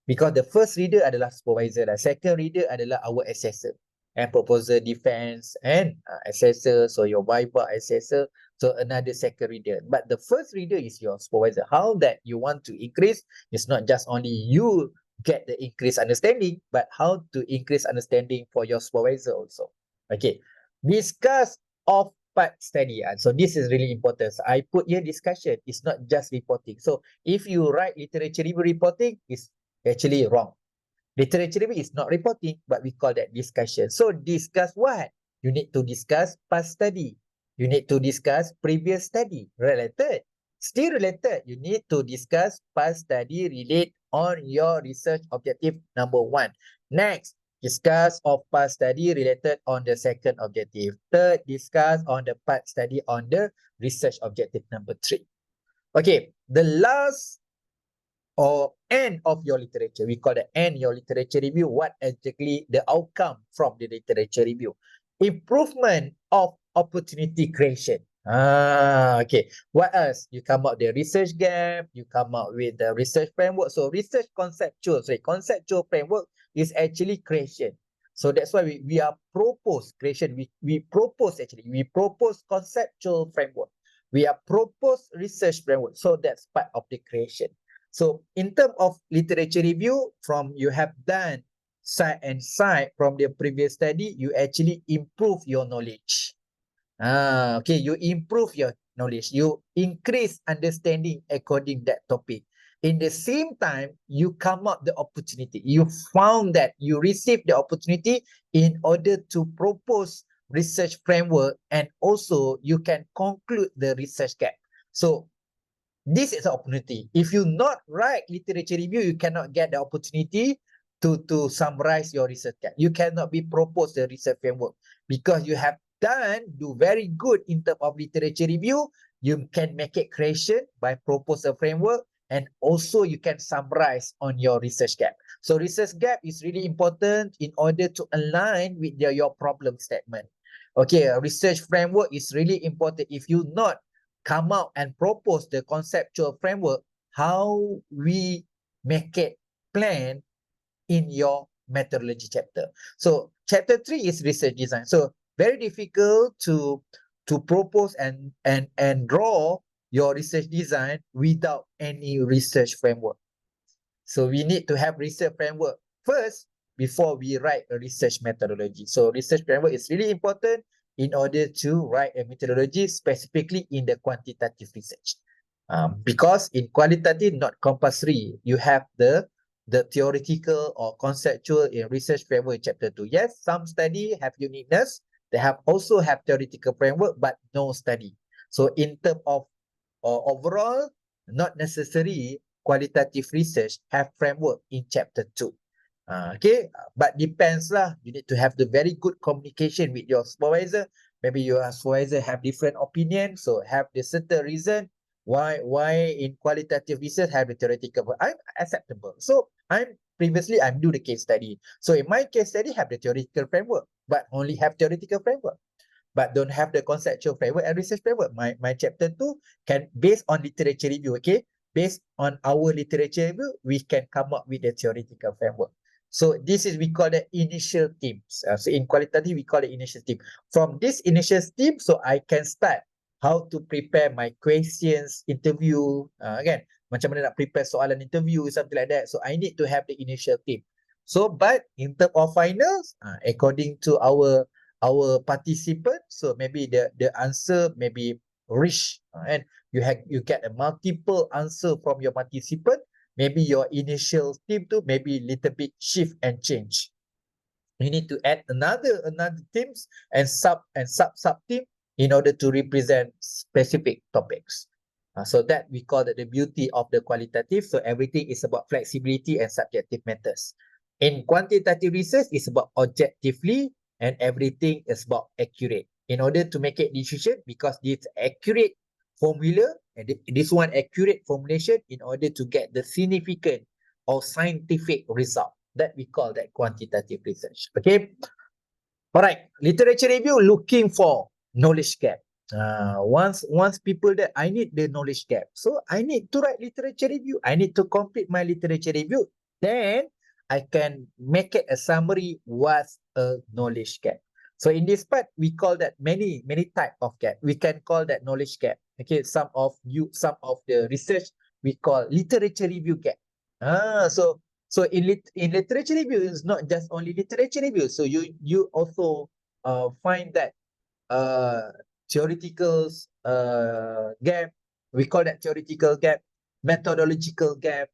Because the first reader adalah supervisor, the second reader adalah our assessor, and proposal defense and assessor, so your viva assessor, so another second reader. But the first reader is your supervisor. How that you want to increase is not just only you get the increased understanding, but how to increase understanding for your supervisor also. Okay, discuss of part study. So this is really important. So I put here discussion. It's not just reporting. So if you write literature review reporting, it's actually wrong. Literature review is not reporting, but we call that discussion. So discuss what? You need to discuss past study. You need to discuss previous study. Related. Still related. You need to discuss past study relate on your research objective number 1. Next, discuss of past study related on the second objective. Third, discuss on the part study on the research objective number 3. Okay, the last or end of your literature, we call the end your literature review. What exactly the outcome from the literature review? Improvement of opportunity creation. Okay. What else? You come out the research gap, you come out with the research framework. So research conceptual framework is actually creation. So that's why we are propose creation. We propose conceptual framework. We are propose research framework. So that's part of the creation. So in terms of literature review, from you have done side and side from the previous study, you actually improve your knowledge. Okay, you improve your knowledge. You increase understanding according that topic. In the same time, you come up the opportunity. You found that you received the opportunity in order to propose research framework, and also you can conclude the research gap. So this is an opportunity. If you not write literature review, you cannot get the opportunity to summarize your research gap. You cannot be proposed the research framework, because you have do very good in terms of literature review. You can make it creation by propose a framework, and also you can summarize on your research gap. So research gap is really important in order to align with your problem statement. Okay, a research framework is really important. If you not come out and propose the conceptual framework, how we make it plan in your methodology chapter. So chapter 3 is research design. So very difficult to propose and draw your research design without any research framework. So we need to have research framework first before we write a research methodology. So research framework is really important in order to write a methodology specifically in the quantitative research. Because in qualitative, not compulsory, you have the theoretical or conceptual in research framework in chapter 2. Yes, some study have uniqueness. They have also have theoretical framework, but no study. So in terms of overall, not necessary qualitative research have framework in chapter 2. Okay, but depends lah. You need to have the very good communication with your supervisor. Maybe your supervisor have different opinion, so have the certain reason why in qualitative research have the theoretical. I'm acceptable. So I'm do the case study. So in my case study have the theoretical framework, but only have theoretical framework, but don't have the conceptual framework and research framework. My chapter 2 can based on literature review. Okay, based on our literature review, we can come up with a theoretical framework. So this is, we call the initial teams. So in qualitative, we call it initial team. From this initial team, so I can start how to prepare my questions, interview. Again, macam mana nak prepare soalan interview, something like that. So I need to have the initial team. So, but in terms of finals, according to our participants, so maybe the answer maybe rich, and you get a multiple answer from your participant. Maybe your initial team too, maybe little bit shift and change. You need to add another teams and sub team in order to represent specific topics. So that we call that the beauty of the qualitative. So everything is about flexibility and subjective matters. In quantitative research, it's about objectively, and everything is about accurate. In order to make it decision, because this accurate formula, and this one accurate formulation, in order to get the significant or scientific result, that we call that quantitative research. Okay. All right. Literature review, looking for knowledge gap. Once people that I need the knowledge gap, so I need to write literature review. I need to complete my literature review. Then I can make it a summary. What's a knowledge gap? So in this part, we call that many type of gap. We can call that knowledge gap. Okay, some of the research we call literature review gap. So in literature review, it's not just only literature review. So you also find that theoretical gap. We call that theoretical gap, methodological gap,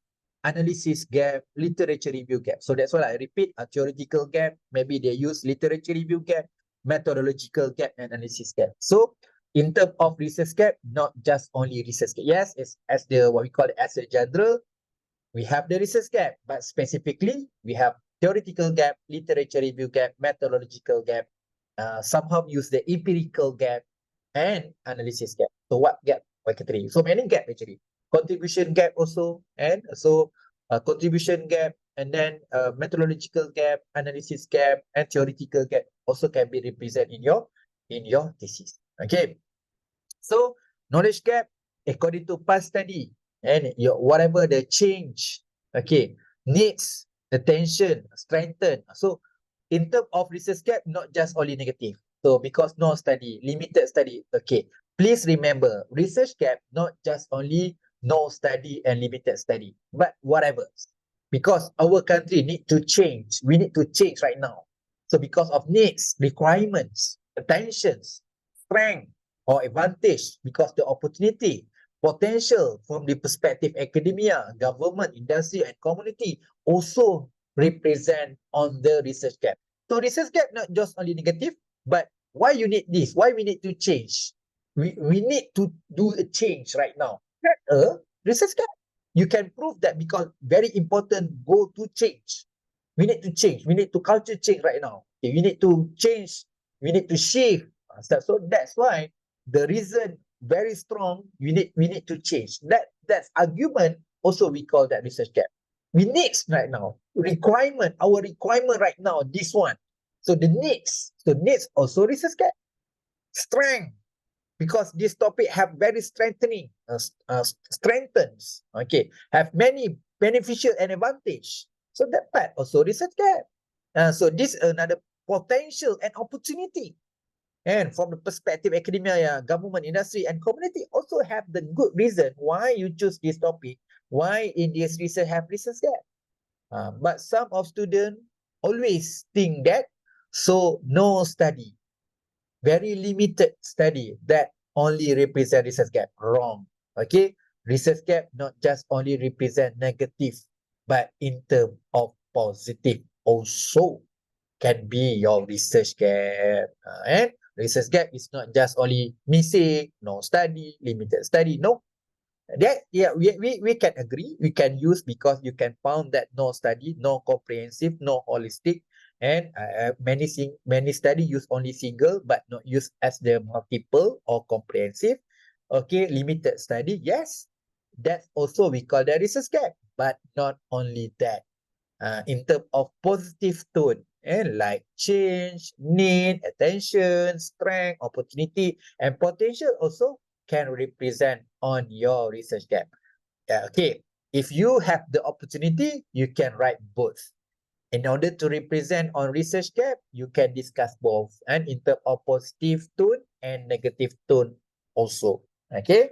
analysis gap, literature review gap. So that's why I repeat, a theoretical gap, maybe they use literature review gap, methodological gap, and analysis gap. So in terms of research gap, not just only research gap. Yes, it's as the what we call it as a general, we have the research gap, but specifically we have theoretical gap, literature review gap, methodological gap, somehow use the empirical gap and analysis gap. So what gap? Three. So many gap actually. Contribution gap also, and so contribution gap, and then methodological gap, analysis gap, and theoretical gap also can be represented in your thesis. Okay. So knowledge gap, according to past study, and your whatever the change, okay, needs attention, strengthen. So in terms of research gap, not just only negative. So because no study, limited study, okay. Please remember, research gap, not just only no study and limited study, but whatever. Because our country need to change. We need to change right now. So because of needs, requirements, attentions, strength, or advantage, because the opportunity, potential from the perspective academia, government, industry, and community also represent on the research gap. So research gap not just only negative, but why you need this? Why we need to change? We need to do a change right now. Not a research gap. You can prove that because very important go to change. We need to change. We need to culture change right now. Okay, we need to change. We need to shift. So that's why the reason very strong. We need to change. That's argument. Also, we call that research gap. We need right now requirement. Our requirement right now. This one. So the needs. So needs also research gap. Strength, because this topic have very strengthening, strengthens, okay, have many beneficial and advantage. So that part also research gap. So this another potential and opportunity. And from the perspective academia, government, industry, and community also have the good reason why you choose this topic, why in this research have research gap. But some of students always think that, so no study, very limited study, that only represent research gap. Wrong. Okay, research gap not just only represent negative, but in terms of positive also can be your research gap. And research gap is not just only missing, no study, limited study. No, that we can agree, we can use, because you can found that no study, no comprehensive, no holistic, and many study use only single but not use as the multiple or comprehensive. Okay, limited study, yes, that's also we call the research gap. But not only that, in terms of positive tone, and like change, need, attention, strength, opportunity, and potential also can represent on your research gap. Yeah, okay. If you have the opportunity, you can write both. In order to represent on research gap, you can discuss both and in terms of positive tone and negative tone also. Okay.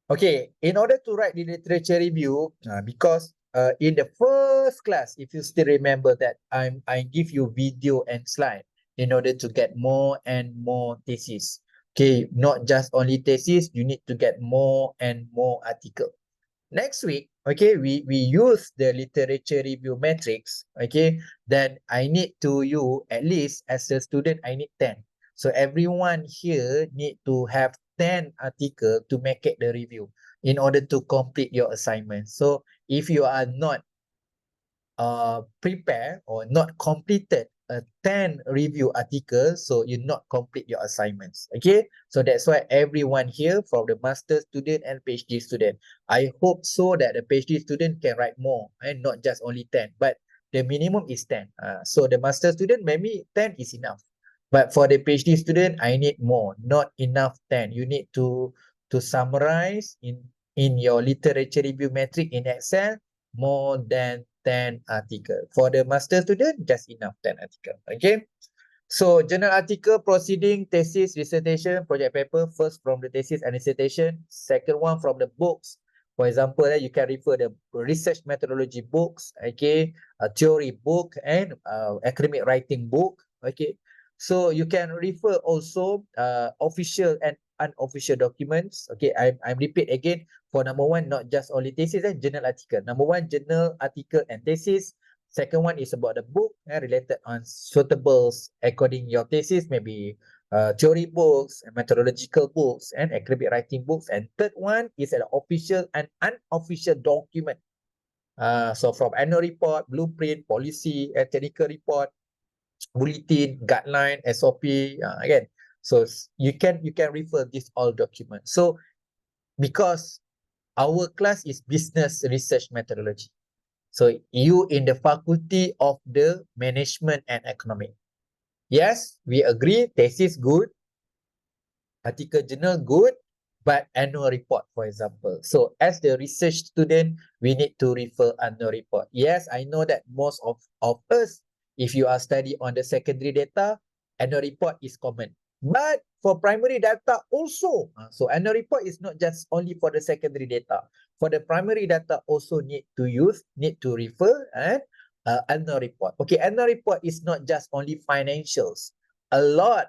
Okay, in order to write the literature review, because in the first class, if you still remember that I give you video and slide in order to get more and more thesis. Okay, not just only thesis, you need to get more and more article. Next week, okay, we use the literature review matrix, okay, then I need to you at least as a student, I need 10. So everyone here need to have 10 article to make it the review in order to complete your assignment. So if you are not prepare or not completed a 10 review article, so you not complete your assignments. Okay, so that's why everyone here from the master student and PhD student, I hope so that the PhD student can write more and not just only 10, but the minimum is 10. So the master student, maybe 10 is enough, but for the PhD student, I need more, not enough 10. You need to summarize in your literature review metric in Excel more than 10 article. For the master student, just enough 10 article. Okay. So journal article, proceeding, thesis, dissertation, project paper, first from the thesis and dissertation, second one from the books. For example, you can refer the research methodology books, okay, a theory book and academic writing book, okay. So you can refer also official and unofficial documents. Okay, I'm repeat again for number one, not just only thesis and journal article. Number one, journal article and thesis. Second one is about the book related on suitables according your thesis, maybe theory books, methodological books, and academic writing books. And third one is an official and unofficial document. So from annual report, blueprint, policy, and technical report, bulletin, guideline, SOP, again. So you can refer this all documents. So because our class is business research methodology. So you in the faculty of the management and economic. Yes, we agree, thesis good, article journal good, but annual report, for example. So as the research student, we need to refer annual report. Yes, I know that most of us, if you are studying on the secondary data, annual report is common. But for primary data also, so annual report is not just only for the secondary data. For the primary data also need to refer and annual report. Okay, annual report is not just only financials. A lot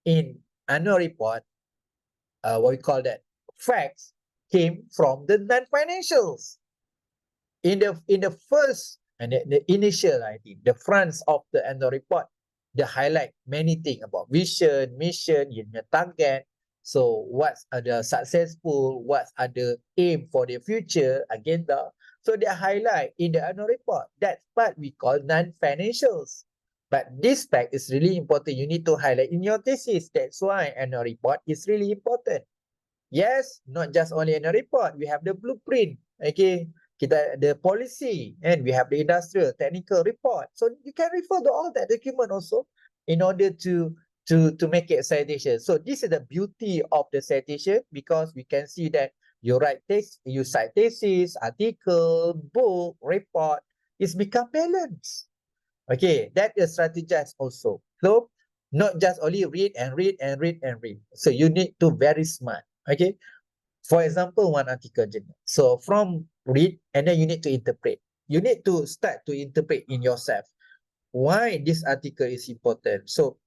in annual report, what we call that, facts came from the non-financials. In the first and the initial, I think, the fronts of the annual report, they highlight many things about vision, mission, your target. So what's are the successful, what are the aim for the future agenda. So they highlight in the annual report. That part we call non-financials. But this fact is really important. You need to highlight in your thesis. That's why annual report is really important. Yes, not just only annual report. We have the blueprint. Okay, kita the policy and we have the industrial technical report. So you can refer to all that document also in order to make it a citation. So this is the beauty of the citation because we can see that you write text, you cite thesis, article, book, report. It's become balanced. Okay, that is strategized also. So not just only read and read and read and read. So you need to very smart. Okay. For example, one article journal. So from read and then you need to interpret. You need to start to interpret in yourself why this article is important. So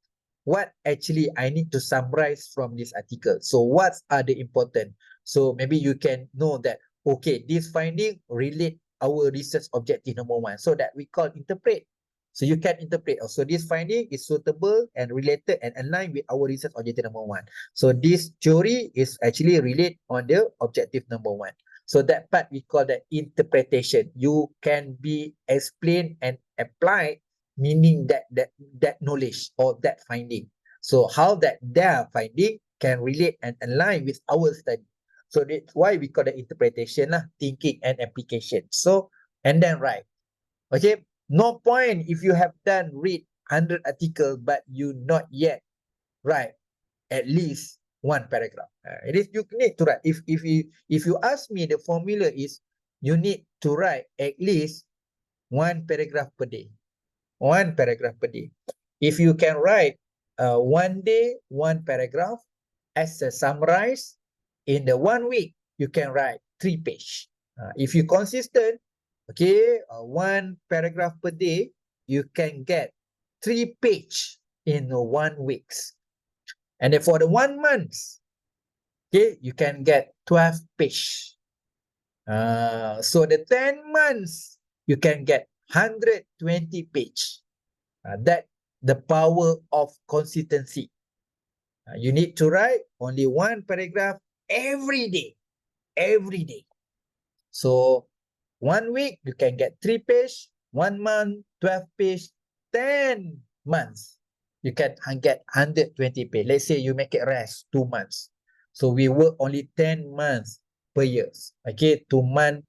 what actually I need to summarize from this article. So what are the important? So maybe you can know that, okay, this finding relate our research objective number one. So that we call interpret. So you can interpret also this finding is suitable and related and aligned with our research objective number one. So this theory is actually relate on the objective number one. So that part we call the interpretation. You can be explained and applied meaning that knowledge or that finding. So how that their finding can relate and align with our study. So that's why we call the interpretation lah, thinking and application. So and then write. Okay, no point if you have done read 100 articles but you not yet write at least one paragraph. It is you need to write. If you ask me, the formula is you need to write at least one paragraph per day. One paragraph per day. If you can write one day, one paragraph as a summarize, in the 1 week, you can write 3 pages. If you consistent, okay, one paragraph per day, you can get 3 pages in 1 week. And then for the 1 month, okay, you can get 12 pages. So the 10 months, you can get 120 pages. That the power of consistency. You need to write only one paragraph every day. Every day. So 1 week, you can get 3 pages. 1 month, 12 pages. 10 months, you can get 120 pages. Let's say you make it rest 2 months. So we work only 10 months per year. Okay, 2 months,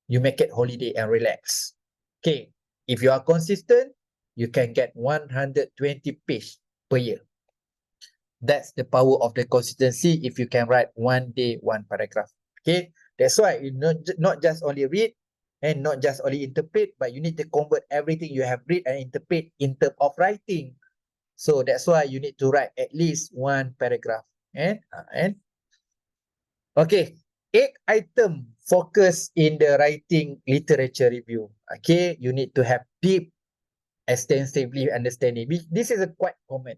you make it holiday and relax. Okay, if you are consistent, you can get 120 pages per year. That's the power of the consistency if you can write one day, one paragraph. Okay, that's why you not just only read and not just only interpret, but you need to convert everything you have read and interpret in terms of writing. So that's why you need to write at least one paragraph. And okay, 8 item focus in the writing literature review. Okay, you need to have deep extensively understanding. This is a quite common,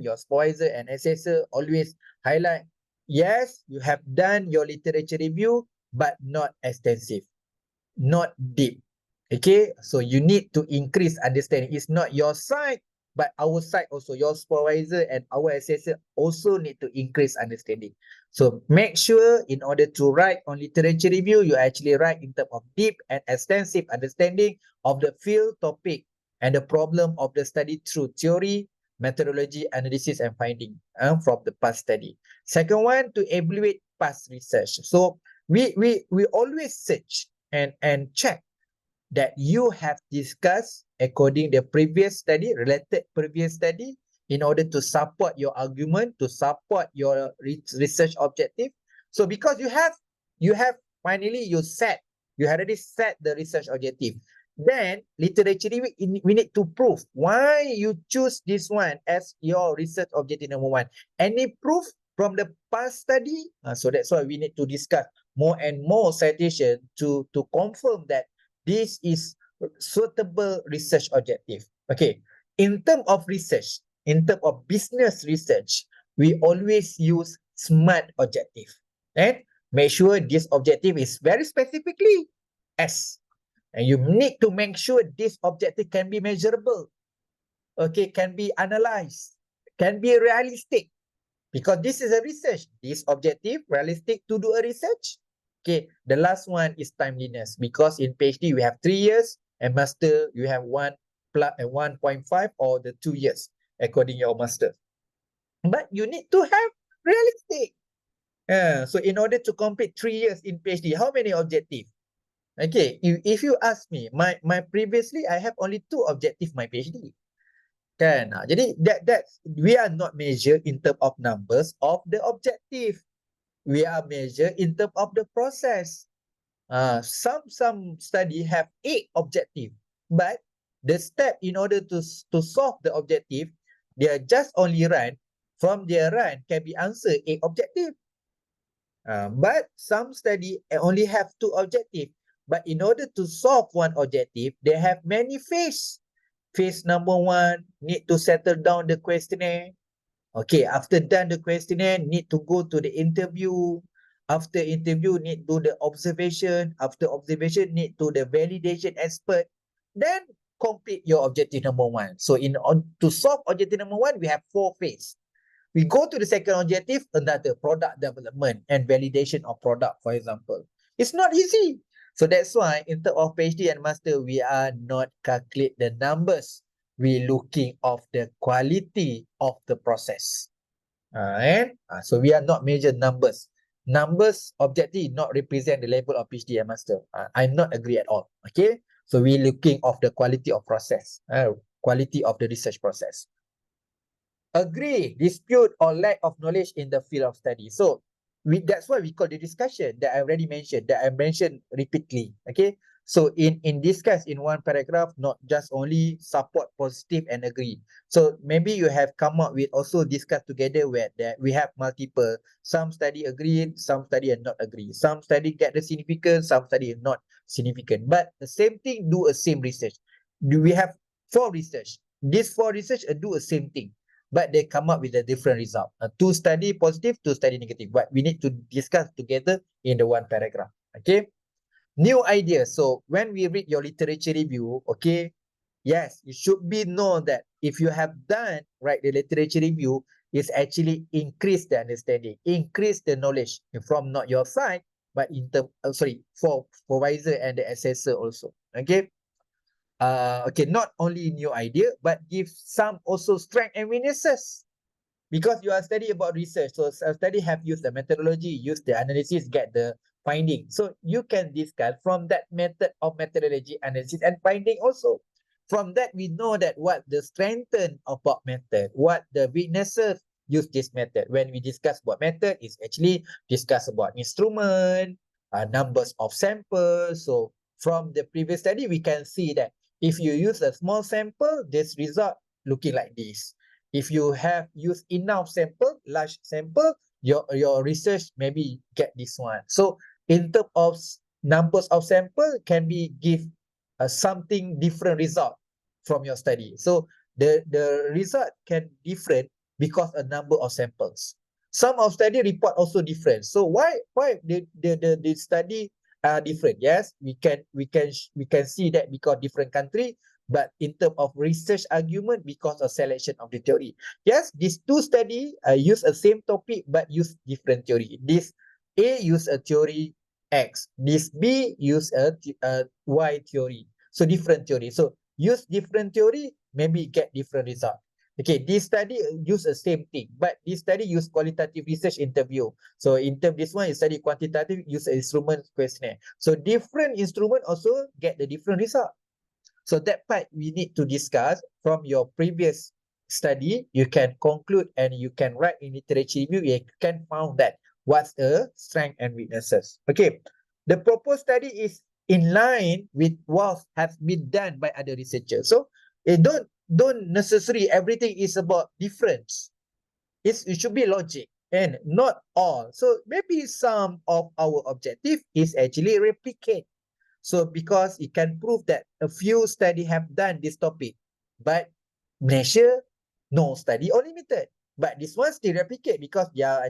your supervisor and assessor always highlight, yes, you have done your literature review, but not extensive, not deep. Okay, so you need to increase understanding. It's not your side, but our side also, your supervisor and our assessor also need to increase understanding. So make sure in order to write on literature review, you actually write in terms of deep and extensive understanding of the field topic and the problem of the study through theory, methodology, analysis, and finding from the past study. Second one, to evaluate past research. So we always search and check that you have discussed according the previous study, related previous study, in order to support your argument, to support your research objective. So because you have finally you already set the research objective. Then literally we need to prove why you choose this one as your research objective number one. Any proof from the past study? So that's why we need to discuss more and more citation to confirm that this is suitable research objective. Okay, in terms of research, in terms of business research, we always use SMART objective. And make sure this objective is very specifically S. And you need to make sure this objective can be measurable. Okay, can be analyzed, can be realistic. Because this is a research. This objective, realistic to do a research. Okay, the last one is timeliness. Because in PhD, we have 3 years, and master, you have 1.5 or the 2 years, according to your master. But you need to have realistic. So in order to complete 3 years in PhD, how many objectives? Okay, if you ask me, my previously, I have only 2 objectives my PhD. Kan? Jadi that's we are not measured in terms of numbers of the objective. We are measured in terms of the process. Some study have 8 objective, but the step in order to solve the objective, they are just only run. From their run can be answered 8 objective. But some study only have 2 objective. But in order to solve one objective, they have many phase. Phase number 1, need to settle down the questionnaire. Okay, after done the questionnaire, need to go to the interview. After interview, need to do the observation. After observation, need to the validation expert. Then complete your objective number 1. So to solve objective number 1, we have 4 phases. We go to the second objective, another product development and validation of product, for example. It's not easy. So that's why in terms of PhD and master, we are not calculate the numbers. We looking of the quality of the process. So we are not measure numbers. Numbers objective not represent the level of PhD and master. I'm not agree at all. Okay. So we looking of the quality of process, quality of the research process. agree, dispute, or lack of knowledge in the field of study. So that's why we call the discussion that I already mentioned, that I mentioned repeatedly. Okay. So in discuss in one paragraph, not just only support, positive, and agree. So maybe you have come up with also discuss together where that we have multiple. Some study agree, some study and not agree. Some study get the significance, some study not significant. But the same thing, do a same research. Do we have 4 research? These 4 research do a same thing, but they come up with a different result. Two study positive, two study negative. But we need to discuss together in the one paragraph. Okay. New idea. So when we read your literature review, okay, yes, you should be know that if you have done right the literature review, is actually increase the understanding, increase the knowledge from not your side, but in term, for supervisor and the assessor also. Okay. Okay, not only new idea, but give some also strength and weaknesses. Because you are studying about research, so study have used the methodology, use the analysis, get the finding. So you can discuss from that method of methodology, analysis, and finding also. From that, we know that what the strengthen about method, what the weaknesses use this method. When we discuss about method, is actually discuss about instrument, numbers of samples. So from the previous study, we can see that if you use a small sample, this result looking like this. If you have used enough sample, large sample, your research maybe get this one. So in terms of numbers of sample, can be give something different result from your study. So the result can different because a number of samples. Some of study report also different. So why the study are different? Yes, we can see that because different country. But in terms of research argument, because of selection of the theory. Yes, these two study use the same topic but use different theory. This A use a theory X. This B use a Y theory. So different theory. So use different theory, maybe get different result. Okay, this study use the same thing, but this study use qualitative research interview. So in term this one, you study quantitative, use instrument questionnaire. So different instrument also get the different result. So that part we need to discuss from your previous study. You can conclude and you can write in literature review. You can found that what's the strength and weaknesses. Okay, the proposed study is in line with what has been done by other researchers. So don't necessarily everything is about difference. It should be logic and not all. So maybe some of our objective is actually replicate. So because it can prove that a few study have done this topic, but Malaysia, no study or limited. But this one still replicate because their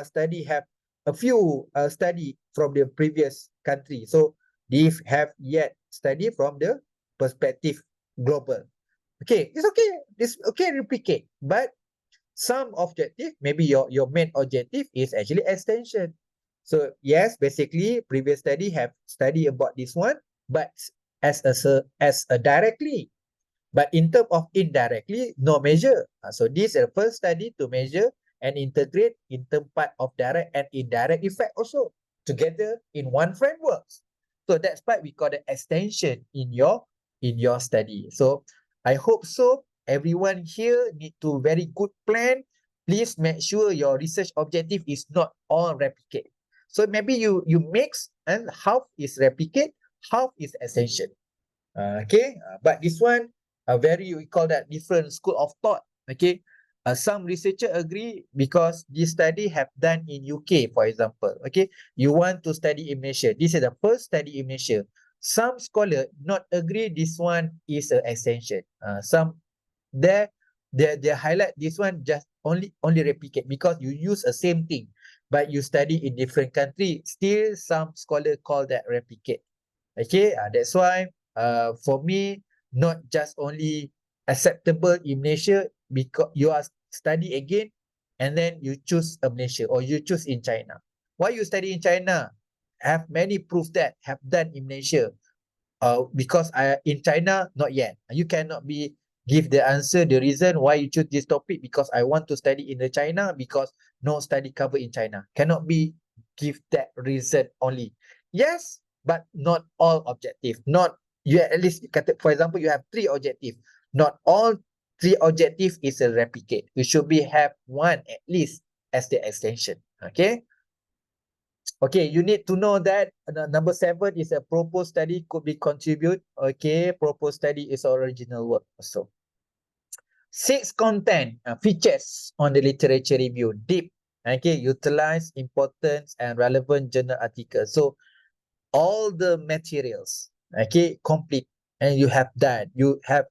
study have a few study from the previous country. So they have yet study from the perspective global. Okay, it's okay. This okay replicate, but some objective, maybe your main objective is actually extension. So yes, basically previous study have study about this one, but as a directly. But in terms of indirectly, no measure. So this is the first study to measure and integrate in term part of direct and indirect effect also together in one framework. So that's part we call the extension in your study. So I hope so. Everyone here need to very good plan. Please make sure your research objective is not all replicate. So maybe you mix and half is replicate, half is extension. Okay, but this one we call that different school of thought. Okay, some researcher agree because this study have done in UK, for example. Okay, you want to study in Malaysia. This is the first study in Malaysia. Some scholar not agree this one is an extension. Some there they highlight this one just only replicate because you use the same thing, but you study in different country. Still, some scholar call that replicate. Okay, that's why for me, not just only acceptable in Malaysia because you are study again and then you choose a Malaysia or you choose in China. Why you study in China? Have many proof that have done in Malaysia. Because in China, not yet. You cannot be give the answer, the reason why you choose this topic because I want to study in the China because no study cover in China. Cannot be give that reason only. Yes, but not all objective. Not you at least for example, you have 3 objective. Not all 3 objective is a replicate. You should be have one at least as the extension. Okay. Okay, you need to know that number 7 is a proposed study could be contribute. Okay, proposed study is original work also. 6 content features on the literature review. Deep. Okay, utilize important and relevant journal articles. So all the materials, okay, complete, and you have that. You have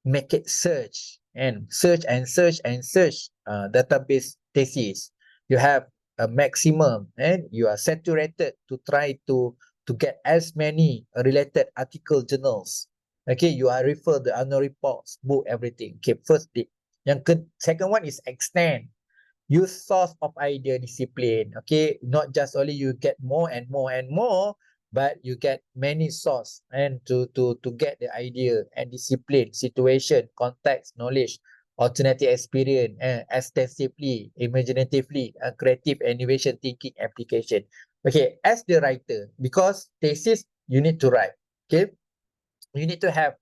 make it search and search and search and search database thesis. You have a maximum and you are saturated to try to get as many related article journals. Okay, you are refer the annual reports, book, everything. Okay, first tip. Second one is extend. Use source of idea discipline. Okay, not just only you get more and more and more, but you get many source and to get the idea and discipline, situation, context, knowledge, alternative experience, and extensively, imaginatively, creative, innovation, thinking, application. Okay, as the writer, because thesis you need to write. Okay, you need to have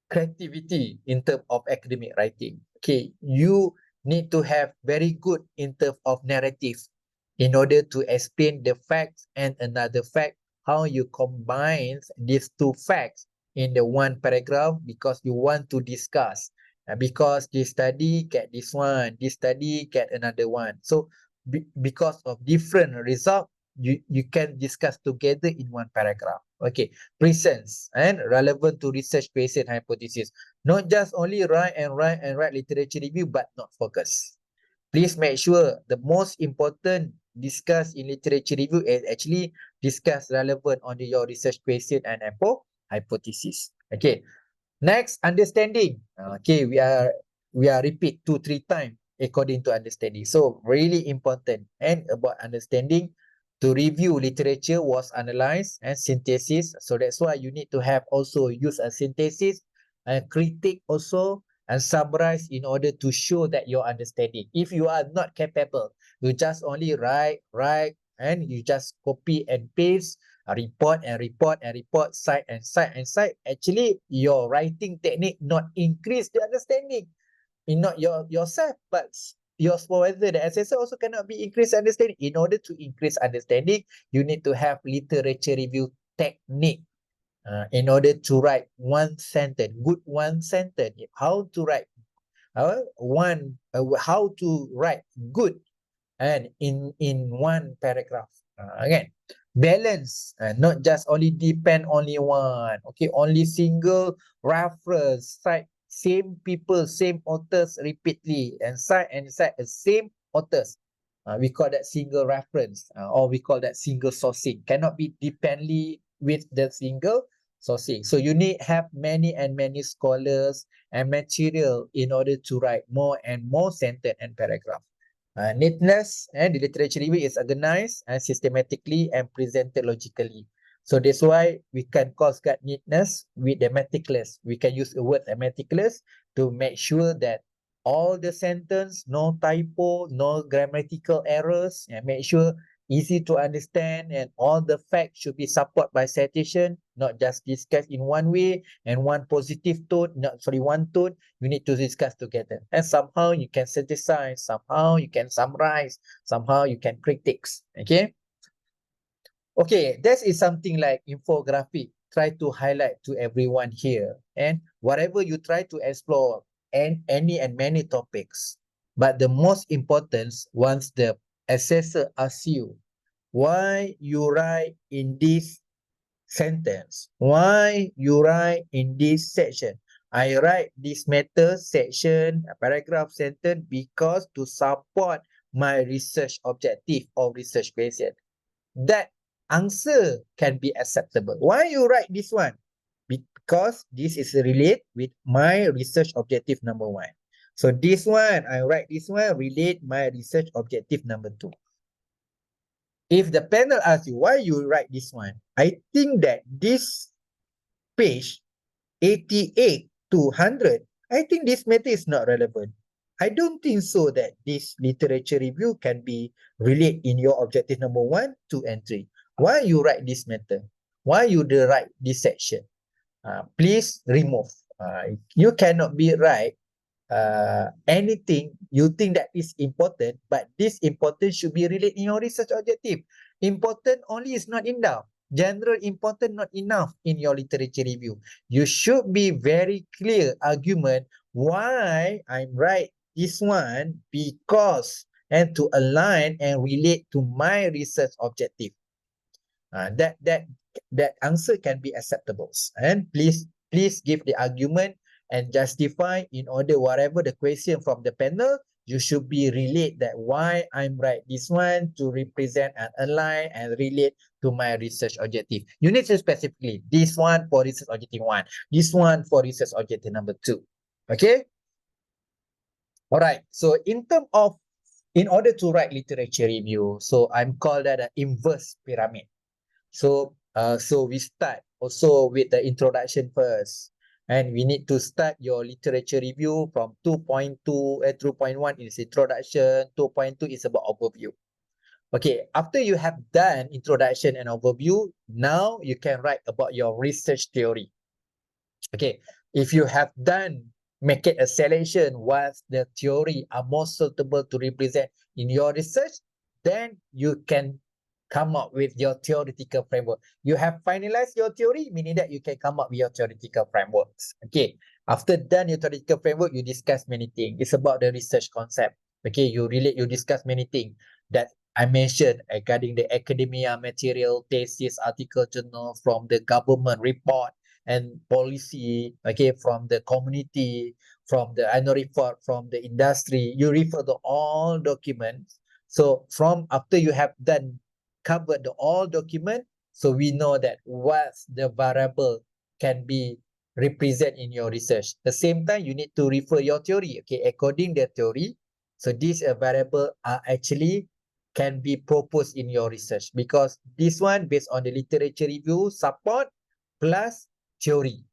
creativity in terms of academic writing. Okay, you need to have very good in terms of narrative in order to explain the facts and another fact, how you combine these two facts in the one paragraph because you want to discuss. Because this study get this one, this study get another one. So because of different result, you can discuss together in one paragraph. Okay, presence and relevant to research based hypothesis. Not just only write and write and write literature review, but not focus. Please make sure the most important discuss in literature review is actually discuss relevant on your research question and hypothesis. Okay. Next, understanding. Okay, we are repeat 2-3 times according to understanding. So really important. And about understanding, to review literature was analyzed and synthesis. So that's why you need to have also use a synthesis and critique also and summarize in order to show that your understanding. If you are not capable, you just only write, and you just copy and paste, report and report and report, cite and cite and cite. Actually, your writing technique not increase the understanding in not yourself, but your supervisor, the assessor also cannot be increased understanding. In order to increase understanding, you need to have literature review technique. In order to write one sentence, good one sentence, how to write how to write good and in one paragraph. Again, balance, not just only depend only one. Okay, only single reference, cite same people, same authors repeatedly, and cite the same authors. We call that single reference, or we call that single sourcing. Cannot be dependently with the single sourcing. So you need have many and many scholars and material in order to write more and more sentence and paragraph. Neatness and the literature review is organized and systematically and presented logically. So that's why we can caveat neatness with the meticulous. We can use the word meticulous to make sure that all the sentence, no typo, no grammatical errors, and make sure easy to understand, and all the facts should be supported by citation, not just discussed in one way and one positive tone, one tone. You need to discuss together, and somehow you can synthesize, somehow you can summarize, somehow you can critiques. Okay, this is something like infographic. Try to highlight to everyone here, and whatever you try to explore and any and many topics, but the most important, once the assessor asks you why you write in this sentence, why you write in this section. I write this matter, section, paragraph, sentence because to support my research objective or research question. That answer can be acceptable. Why you write this one? Because this is related with my research objective number 1. So this one, I write this one relate my research objective number 2. If the panel asks you why you write this one, I think that this page 88 to 100, I think this matter is not relevant. I don't think so that this literature review can be relate in your objective number 1, 2, and 3. Why you write this matter? Why you write this section? Please remove. You cannot be right anything you think that is important, but this important should be related in your research objective. Important only is not enough. General important not enough in your literature review. You should be very clear argument why I'm right this one because and to align and relate to my research objective. That answer can be acceptable. And please give the argument and justify in order whatever the question from the panel, you should be relate that why I'm right this one to represent and align and relate to my research objective. You need to specifically this one for research objective 1, this one for research objective number 2. Okay. All right. So in order to write literature review, so I'm called that an inverse pyramid. So we start also with the introduction first. And we need to start your literature review from 2.2, 2.1 is introduction, 2.2 is about overview. Okay, after you have done introduction and overview, now you can write about your research theory. Okay, if you have done, make it a selection what the theory are most suitable to represent in your research, then you can come up with your theoretical framework. You have finalized your theory, meaning that you can come up with your theoretical frameworks. Okay, after done your theoretical framework, you discuss many things. It's about the research concept. Okay, you discuss many things that I mentioned regarding the academia material, thesis, article, journal, from the government report and policy, okay, from the community, from the annual report, from the industry. You refer to all documents. So from after you have done covered the all document, so we know that what's the variable can be represent in your research. The same time, you need to refer your theory. Okay, according to the theory, so these variable are actually can be proposed in your research because this one based on the literature review support plus theory.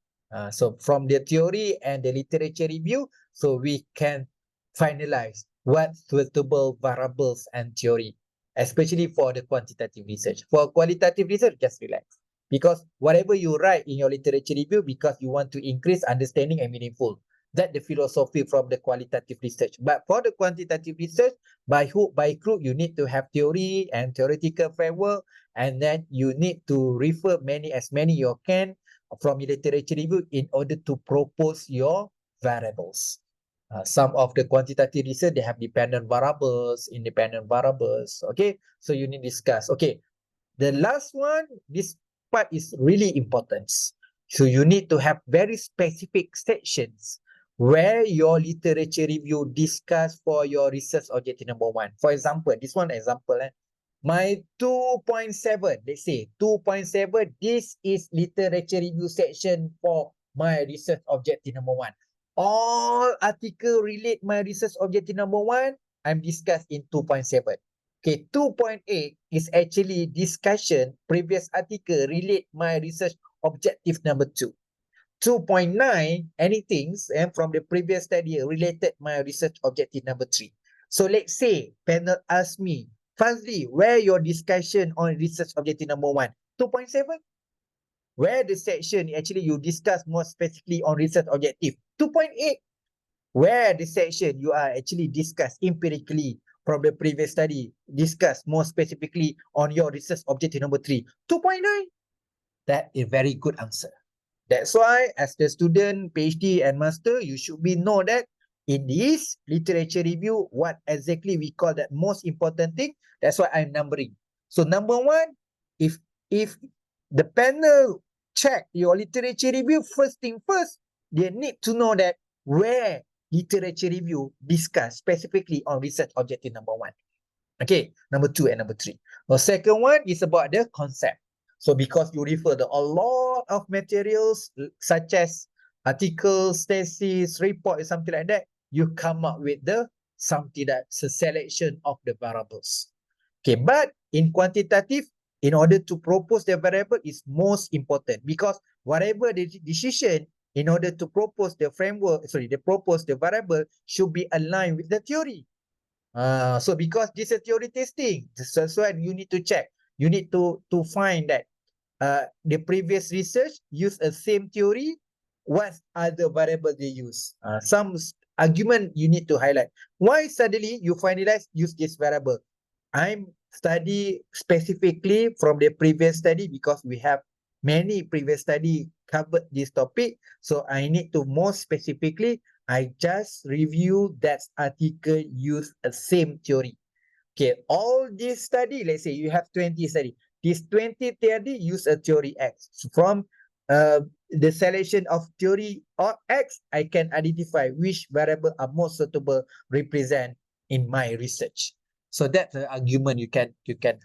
So from the theory and the literature review, so we can finalize what suitable variables and theory, especially for the quantitative research. For qualitative research, just relax. Because whatever you write in your literature review, because you want to increase understanding and meaningful. That's the philosophy from the qualitative research. But for the quantitative research, by hook, by crook, you need to have theory and theoretical framework, and then you need to refer as many you can from your literature review in order to propose your variables. Some of the quantitative research, they have dependent variables, independent variables. Okay, so you need to discuss. Okay, the last one, this part is really important. So you need to have very specific sections where your literature review discuss for your research objective number 1. For example, this one example, my 2.7, let's say 2.7, this is literature review section for my research objective number 1. All article relate my research objective number 1, I'm discussed in 2.7. Okay, 2.8 is actually discussion, previous article relate my research objective number 2. 2.9, anything from the previous study related my research objective number 3. So let's say panel ask me, Fazli, where your discussion on research objective number 1? 2.7? Where the section actually you discuss more specifically on research objective? 2.8. Where the section you are actually discuss empirically from the previous study, discuss more specifically on your research objective number 3? 2.9. That is very good answer. That's why as the student, PhD and master, you should be know that in this literature review, what exactly we call that most important thing. That's why I'm numbering. So number 1, if the panel check your literature review, first thing first, they need to know that where literature review discuss specifically on research objective number 1. Okay, number 2 and number 3. The second one is about the concept. So because you refer to a lot of materials such as articles, thesis, report, something like that, you come up with something that's a selection of the variables. Okay, but in quantitative, in order to propose the variable is most important because whatever the decision in order to propose the framework, propose the variable should be aligned with the theory. So because this is a theory testing, so you need to check. You need to find that the previous research use a same theory. What other variable they use? Some argument you need to highlight. Why suddenly you finalize use this variable? I'm study specifically from the previous study because we have many previous study covered this topic. So I need to more specifically, I just review that article use the same theory. Okay, all this study, let's say you have 20 study. This 20 theory use a theory X. So from the selection of theory or X, I can identify which variable are most suitable represent in my research. So that's the argument you can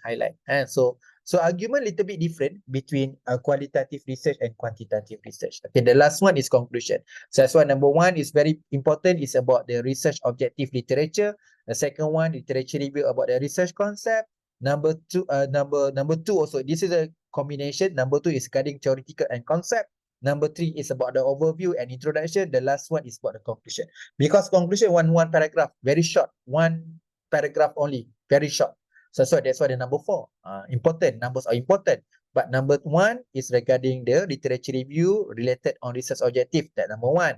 highlight. And so argument little bit different between qualitative research and quantitative research. Okay, the last one is conclusion. So that's why number one is very important. It's about the research objective literature. The second one, literature review about the research concept. Number two also, this is a combination. Number two is regarding theoretical and concept. Number three is about the overview and introduction. The last one is about the conclusion. Because conclusion one paragraph, very short, one paragraph only, very short. So that's why the number four important. Numbers are important. But number one is regarding the literature review related on research objective. That number one.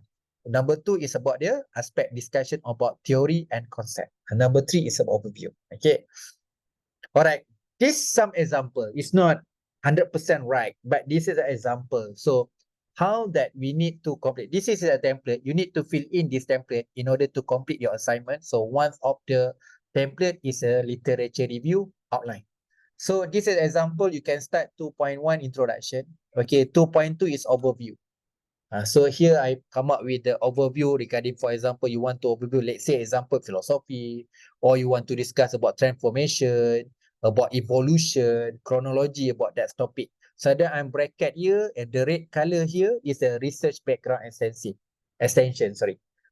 Number two is about the aspect discussion about theory and concept. And number three is an overview. Okay. All right. This some example. It's not 100% right, but this is an example. So how that we need to complete. This is a template. You need to fill in this template in order to complete your assignment. So one of the template is a literature review outline. So this is an example. You can start 2.1 introduction. Okay. 2.2 is overview. So here I come up with the overview regarding, for example, you want to overview, let's say, example, philosophy, or you want to discuss about transformation, about evolution, chronology about that topic. So then I'm bracket here, and the red color here is the research background extension.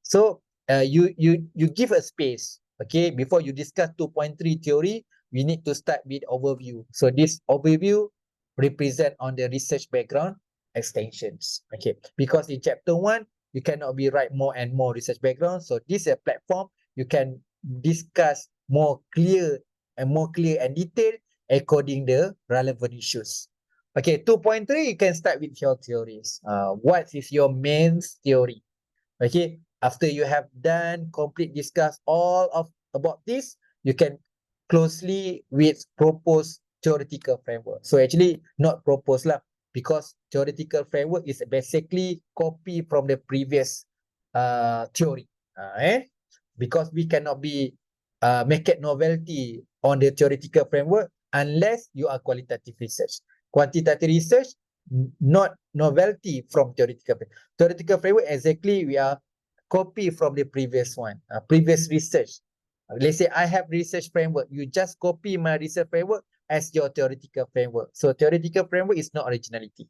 So you give a space, okay, before you discuss 2.3 theory, we need to start with overview. So this overview represent on the research background extensions. Okay, because in chapter 1 you cannot be write more and more research background, so this is a platform you can discuss more clear and detailed according the relevant issues. Okay, 2.3 you can start with your theories. What is your main theory? Okay, after you have done complete discuss all of about this, you can closely with proposed theoretical framework. So actually not propose lah, because theoretical framework is basically copy from the previous theory. Because we cannot be make it novelty on the theoretical framework unless you are qualitative research. Quantitative research, not novelty from theoretical framework. Theoretical framework, exactly, we are copy from the previous one, previous research. Let's say I have research framework, you just copy my research framework as your theoretical framework. So theoretical framework is not originality,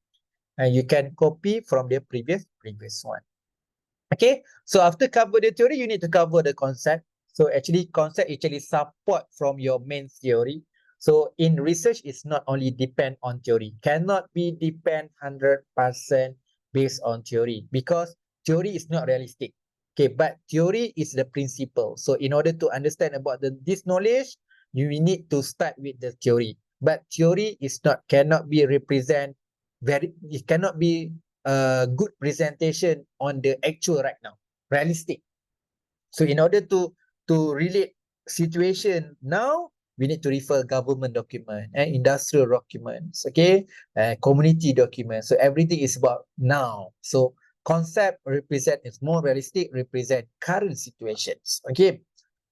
and you can copy from the previous one. Okay, so after cover the theory, you need to cover the concept. So actually concept actually support from your main theory. So in research, it's not only depend on theory, cannot be depend 100% based on theory, because theory is not realistic. Okay, but theory is the principle. So in order to understand about this knowledge, you need to start with the theory. But theory is not, cannot be represent it cannot be a good presentation on the actual right now, realistic. So in order to relate situation now, we need to refer government document and industrial documents, okay, community documents. So everything is about now. So concept represent is more realistic, represent current situations. Okay.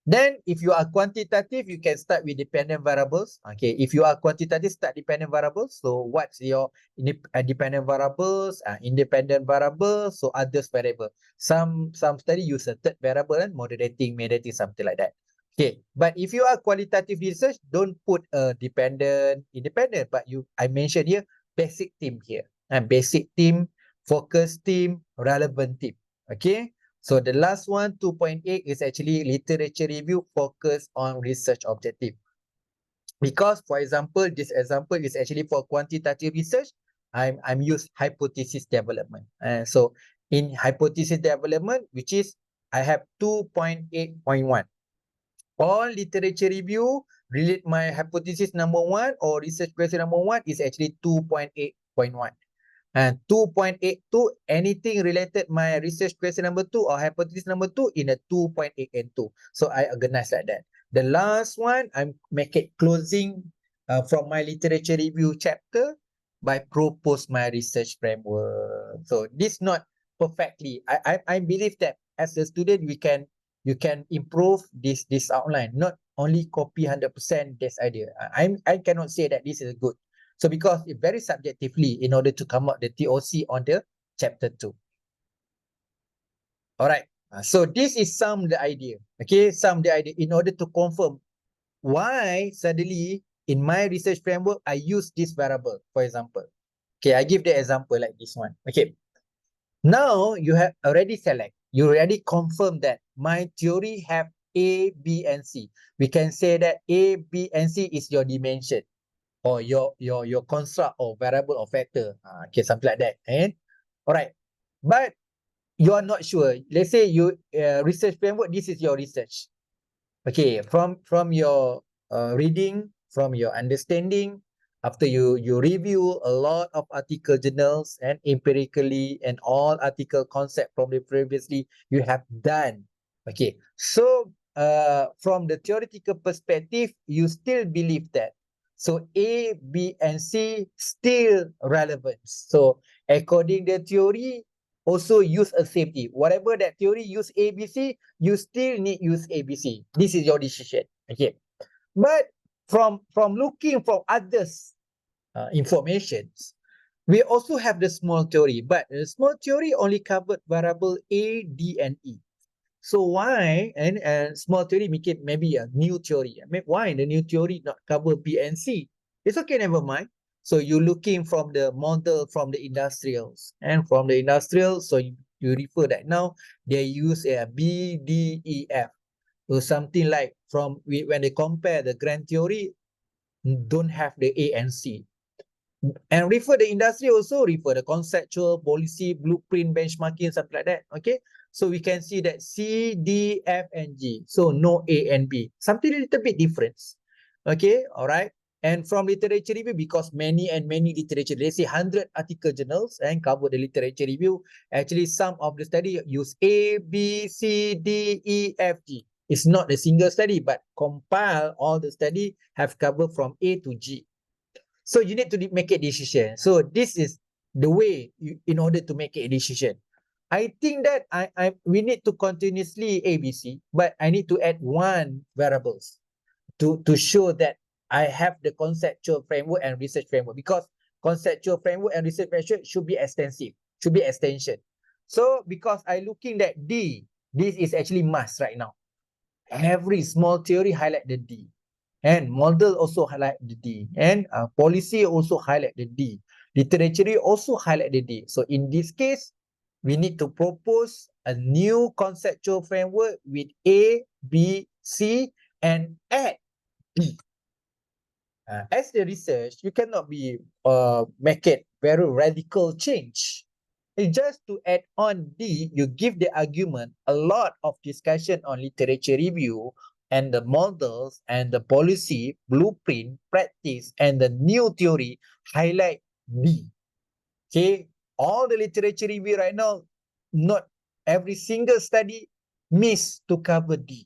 Then if you are quantitative, you can start with dependent variables. Okay, if you are quantitative, start dependent variables. So what's your dependent variables, independent variables, so others variable. Some study use a third variable and moderating, mediating, something like that. Okay, but if you are qualitative research, don't put a dependent, independent, but I mentioned here basic theme here. And basic theme, focus theme, relevant theme. Okay. So the last one, 2.8, is actually literature review focused on research objective. Because, for example, this example is actually for quantitative research. I'm use hypothesis development. So in hypothesis development, which is I have 2.8.1. All literature review relate my hypothesis number 1 or research question number 1 is actually 2.8.1. And 2.82, anything related my research question number 2 or hypothesis number 2 in a 2.8 and 2. So I organize like that. The last one, I make it closing from my literature review chapter by propose my research framework. So this not perfectly. I believe that as a student, you can improve this outline, not only copy 100% this idea. I cannot say that this is good. So because it very subjectively in order to come up the TOC on the chapter 2. All right. So this is some the idea. Okay, some the idea in order to confirm why suddenly in my research framework I use this variable, for example. Okay, I give the example like this one. Okay. Now you have already you already confirm that my theory have A, B, and C. We can say that A, B, and C is your dimension, or your construct or variable or factor. Okay, something like that. And all right, but you are not sure. Let's say you research framework. This is your research. Okay, from your reading, from your understanding, after you review a lot of article journals and empirically and all article concept from the previously you have done. Okay, so from the theoretical perspective, you still believe that. So A, B, and C still relevant. So according to the theory, also use a safety. Whatever that theory use ABC, you still need use ABC. This is your decision. Okay. But from looking from others informations, we also have the small theory. But the small theory only covered variable A, D, and E. So why and small theory make it maybe a new theory? Why the new theory not cover B and C? It's okay, never mind. So you're looking from the model from the industrials, and from the industrials, so you refer that now they use a B, D, E, F. So something like when they compare the grand theory, don't have the A and C. And refer the industry also, refer the conceptual, policy, blueprint, benchmarking, something like that. Okay. So we can see that C, D, F, and G. So no A and B. Something a little bit different. Okay. All right. And from literature review, because many and many literature, let's say 100 article journals and cover the literature review. Actually, some of the study use A, B, C, D, E, F, G. It's not a single study, but compile all the study have covered from A to G. So you need to make a decision. So this is the way in order to make a decision. I think that we need to continuously ABC, but I need to add one variables to show that I have the conceptual framework and research framework, because conceptual framework and research framework should be extensive, should be extension. So because I looking at D, this is actually must right now. Every small theory highlight the D. And model also highlight the D, and policy also highlight the D. Literature also highlight the D. So in this case, we need to propose a new conceptual framework with A, B, C, and add D. As the research, you cannot be make it very radical change. And just to add on D, you give the argument a lot of discussion on literature review and the models and the policy, blueprint, practice, and the new theory highlight D. Okay, all the literature review right now, not every single study miss to cover D.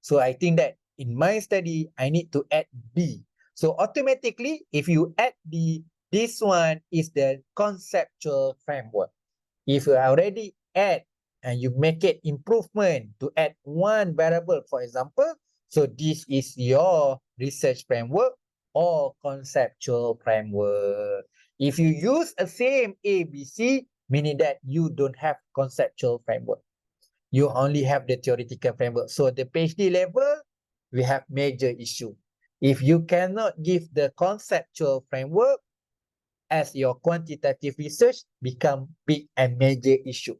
So I think that in my study, I need to add D. So automatically, if you add D, this one is the conceptual framework. If you already add and you make it improvement to add one variable, for example, so this is your research framework or conceptual framework. If you use a same ABC, meaning that you don't have conceptual framework. You only have the theoretical framework. So the PhD level, we have major issue. If you cannot give the conceptual framework, as your quantitative research become big and major issue.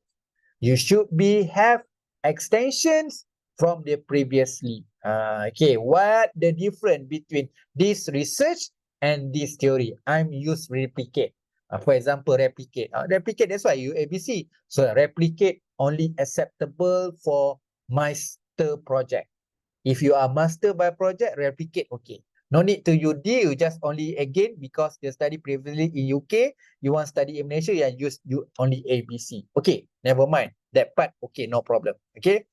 You should have extensions from the previously. Okay, what the difference between this research and this theory? I'm use replicate. For example, replicate. Replicate, that's why you ABC. So replicate only acceptable for master project. If you are master by project, replicate okay. No need to you just only again because you study previously in UK, you want to study in Malaysia, you only ABC. Okay, never mind. That part, okay, no problem. Okay.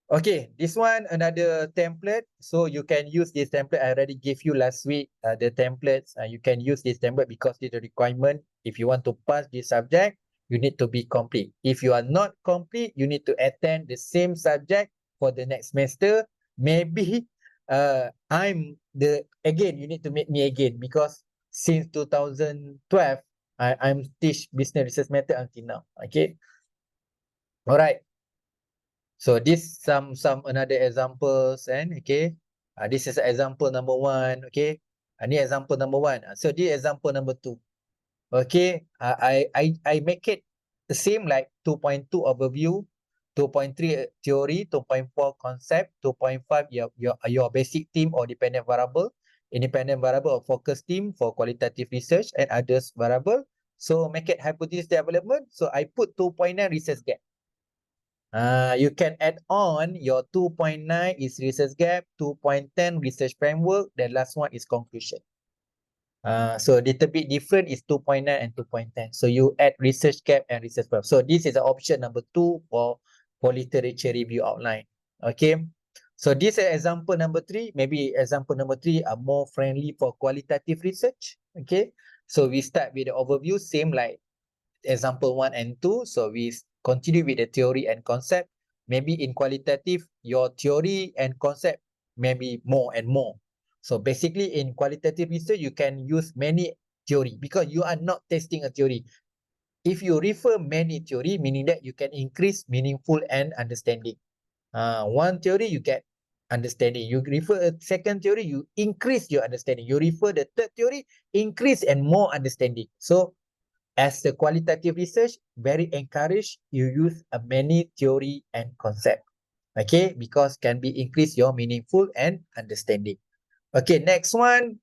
Okay, this one another template. So you can use this template. I already gave you last week the templates. You can use this template because it's a requirement. If you want to pass this subject, you need to be complete. If you are not complete, you need to attend the same subject for the next semester. Maybe you need to meet me again because since 2012, I'm teach business research method until now. Okay. All right. So this some another examples and okay. This is example number 1. Okay. Ni example number 1. So this example number 2. Okay. I make it the same like 2.2 overview, 2.3 theory, 2.4 concept, 2.5 your basic team or dependent variable, independent variable or focus team for qualitative research and others variable. So make it hypothesis development. So I put 2.9 research gap. You can add on your 2.9 is research gap, 2.10 research framework, the last one is conclusion. So a little bit different is 2.9 and 2.10. So you add research gap and research framework. So this is the option number 2 for literature review outline. Okay. So this is example number 3. Maybe example number 3 are more friendly for qualitative research. Okay. So we start with the overview, same like example 1 and 2. So we continue with the theory and concept. Maybe in qualitative, your theory and concept maybe more and more. So basically in qualitative research, you can use many theory because you are not testing a theory. If you refer many theory, meaning that you can increase meaningful and understanding. One theory, you get understanding. You refer a second theory, you increase your understanding. You refer the third theory, increase and more understanding. So as the qualitative research, very encouraged you use a many theory and concept. Okay, because can be increase your meaningful and understanding. Okay, next one,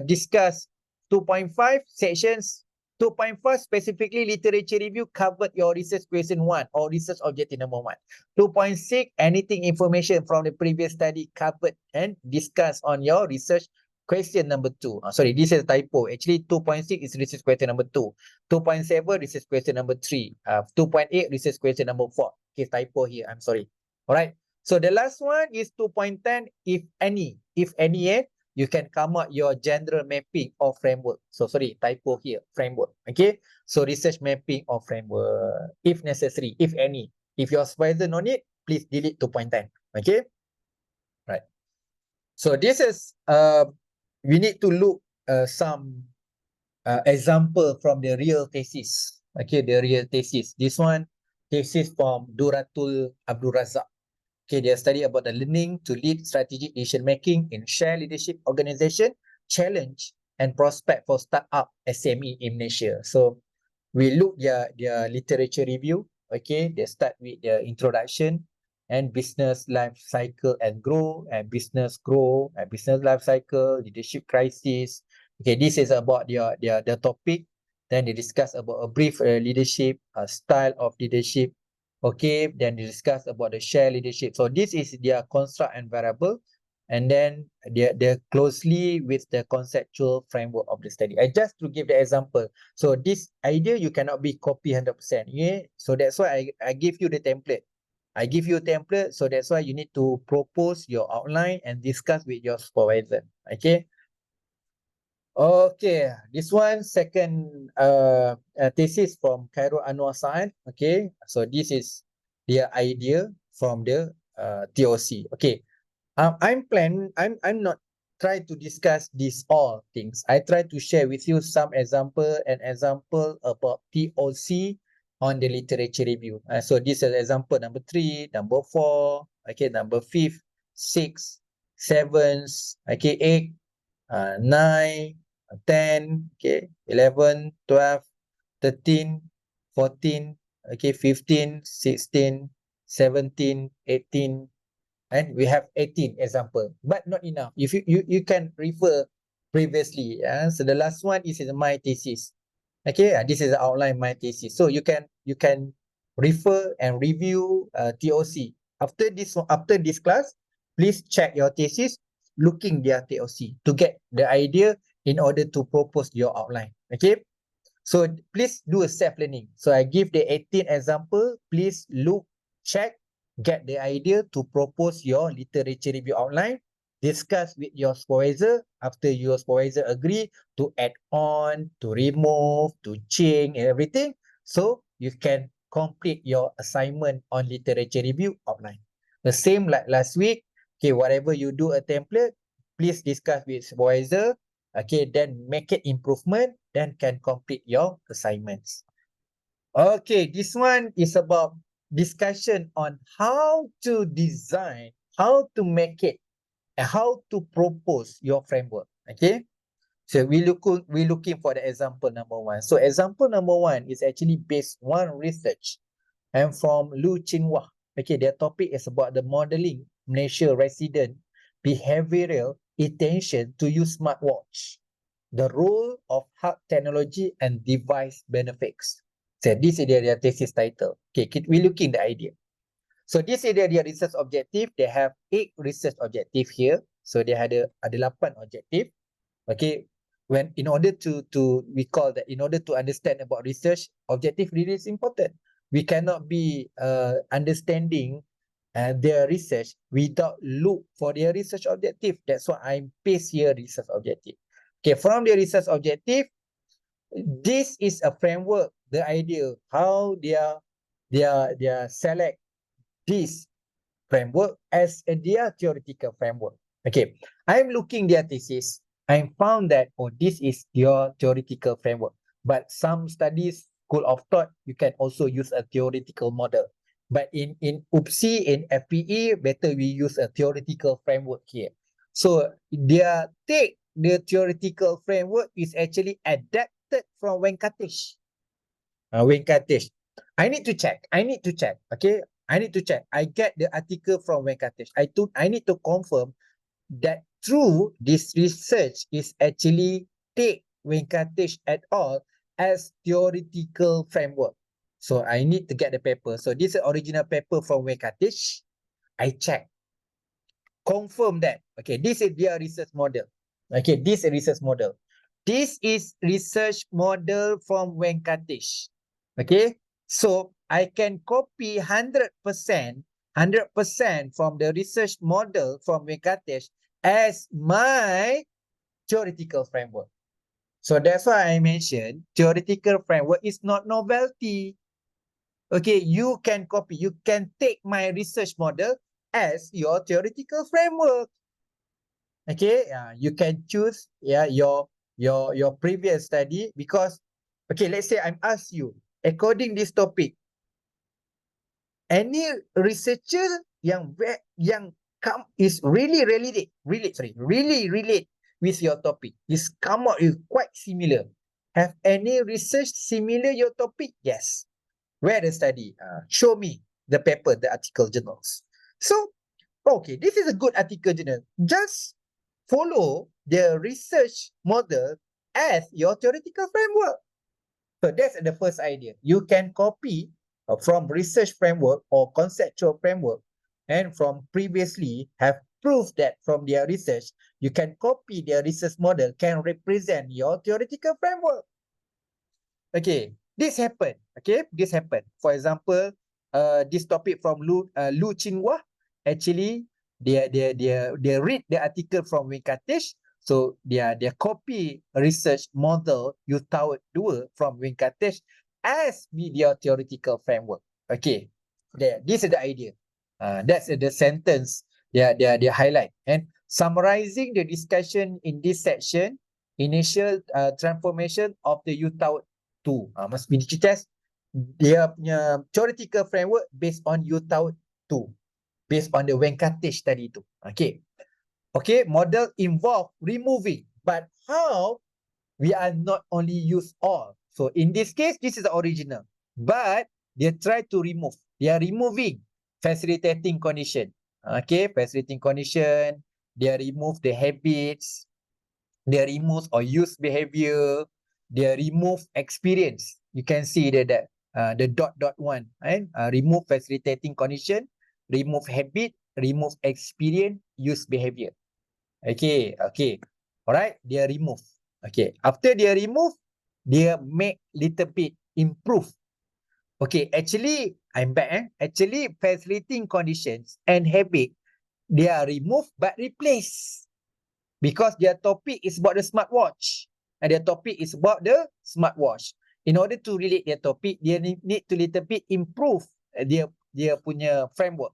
discuss 2.5 sections. 2.5 specifically literature review covered your research question 1 or research objective number 1. 2.6 anything information from the previous study covered and discussed on your research question number 2. Sorry, this is typo. Actually 2.6 is research question number 2. 2.7 research question number 3. 2.8 research question number 4. Okay, typo here. I'm sorry. All right. So the last one is 2.10 if any. If any, you can come up your general mapping or framework. So sorry, typo here, framework. Okay. So research mapping or framework if necessary, if any. If your supervisor no need, please delete 2.10. Okay. Right. So this is we need to look some example from the real thesis. Okay, the real thesis. This one, thesis from Duratul Abdul Razak. Okay, they study about the learning to lead strategic decision making in shared leadership organization, challenge and prospect for startup SME in Malaysia. So we look their literature review. Okay, they start with the introduction and business life cycle and grow and business life cycle, leadership crisis. Okay, this is about their topic. Then they discuss about a brief leadership, style of leadership. Okay, then they discuss about the share leadership. So this is their construct and variable. And then they're closely with the conceptual framework of the study. I just to give the example. So this idea you cannot be copy 100%. Yeah. So that's why I give you the template. I give you a template. So that's why you need to propose your outline and discuss with your supervisor. Okay. Okay, this one second thesis from Cairo Anwar Sa'ad. Okay, so this is their idea from the TOC. Okay, I'm not trying to discuss these all things. I try to share with you some example about TOC on the literature review. So this is example number 3, number 4, okay, number 5, 6, 7, okay, 8, 9, 10, okay, 11, 12, 13, 14, okay, 15, 16, 17, 18, and we have 18 example, but not enough. If you can refer previously. So the last one is my thesis. Okay, this is the outline my thesis. So you can refer and review TOC after this class. Please check your thesis. looking their TOC to get the idea in order to propose your outline. Okay. So please do a self-learning. So I give the 18 example. Please look, check, get the idea to propose your literature review outline. Discuss with your supervisor. After your supervisor agree to add on, to remove, to change and everything. So you can complete your assignment on literature review outline. The same like last week. Okay, whatever you do a template, please discuss with supervisor. Okay, then make it improvement, then can complete your assignments. Okay, this one is about discussion on how to design, how to make it, and how to propose your framework. Okay, so we looking for the example number one. So example number one is actually based on research and from Lu Chinhua. Okay, their topic is about the modeling Malaysia resident behavioral intention to use smartwatch, the role of hard technology and device benefits. So this is their thesis title. Okay, we looking the idea. So this is their research objective. They have 8 research objective here. So they ada 8 objective. Okay, when in order to we call that in order to understand about research, objective really is important. We cannot be understanding their research without look for their research objective. That's why I paste here research objective. Okay, from the research objective, this is a framework. The idea how they select this framework as their theoretical framework. Okay, I'm looking their thesis. I found that this is your theoretical framework. But some studies, school of thought, you can also use a theoretical model. But in UPSI, in FPE, better we use a theoretical framework here. So their take, the theoretical framework is actually adapted from Venkatesh. Venkatesh. I need to check. Okay. I need to check. I get the article from Venkatesh. I need to confirm that true this research is actually take Venkatesh et al. As theoretical framework. So I need to get the paper. So this is original paper from Venkatesh. I check. Confirm that. Okay, this is their research model. Okay, this is research model. This is research model from Venkatesh. Okay, so I can copy 100% from the research model from Venkatesh as my theoretical framework. So that's why I mentioned theoretical framework is not novelty. Okay, you can copy, you can take my research model as your theoretical framework. Okay, you can choose your previous study because okay, let's say I'm asked you according this topic, any researcher yang come is really relate with your topic, is come out is quite similar. Have any research similar your topic? Yes. Where the study? Show me the paper, the article journals. So, okay, this is a good article journal. Just follow the research model as your theoretical framework. So that's the first idea. You can copy from research framework or conceptual framework, and from previously have proved that from their research, you can copy their research model can represent your theoretical framework. Okay, this happened. Okay, this happened. For example, this topic from Lu Chinhua, actually, they read the article from Venkatesh. So they copy research model UTAUT 2 from Venkatesh as media theoretical framework. Okay, there. This is the idea. That's the sentence they highlight. And summarizing the discussion in this section, initial transformation of the UTAUT 2. Must be test dia punya theoretical framework based on UTAUT 2. Based on the Venkatesh tadi tu. Okay. Okay, model involve removing. But how? We are not only use all. So in this case, this is the original. But they try to remove. They are removing facilitating condition. Okay, facilitating condition. They remove the habits. They remove or use behavior. They remove experience. You can see that the dot one, right? Remove facilitating condition, remove habit, remove experience, use behavior. Okay, okay. Alright, dia remove. Okay, after dia remove, dia make little bit improve. Okay, actually, I'm back. Actually, facilitating conditions and habit, they are removed but replaced. Because their topic is about the smartwatch. And their topic is about the smartwatch. In order to relate their topic, they need to little bit improve dia punya framework.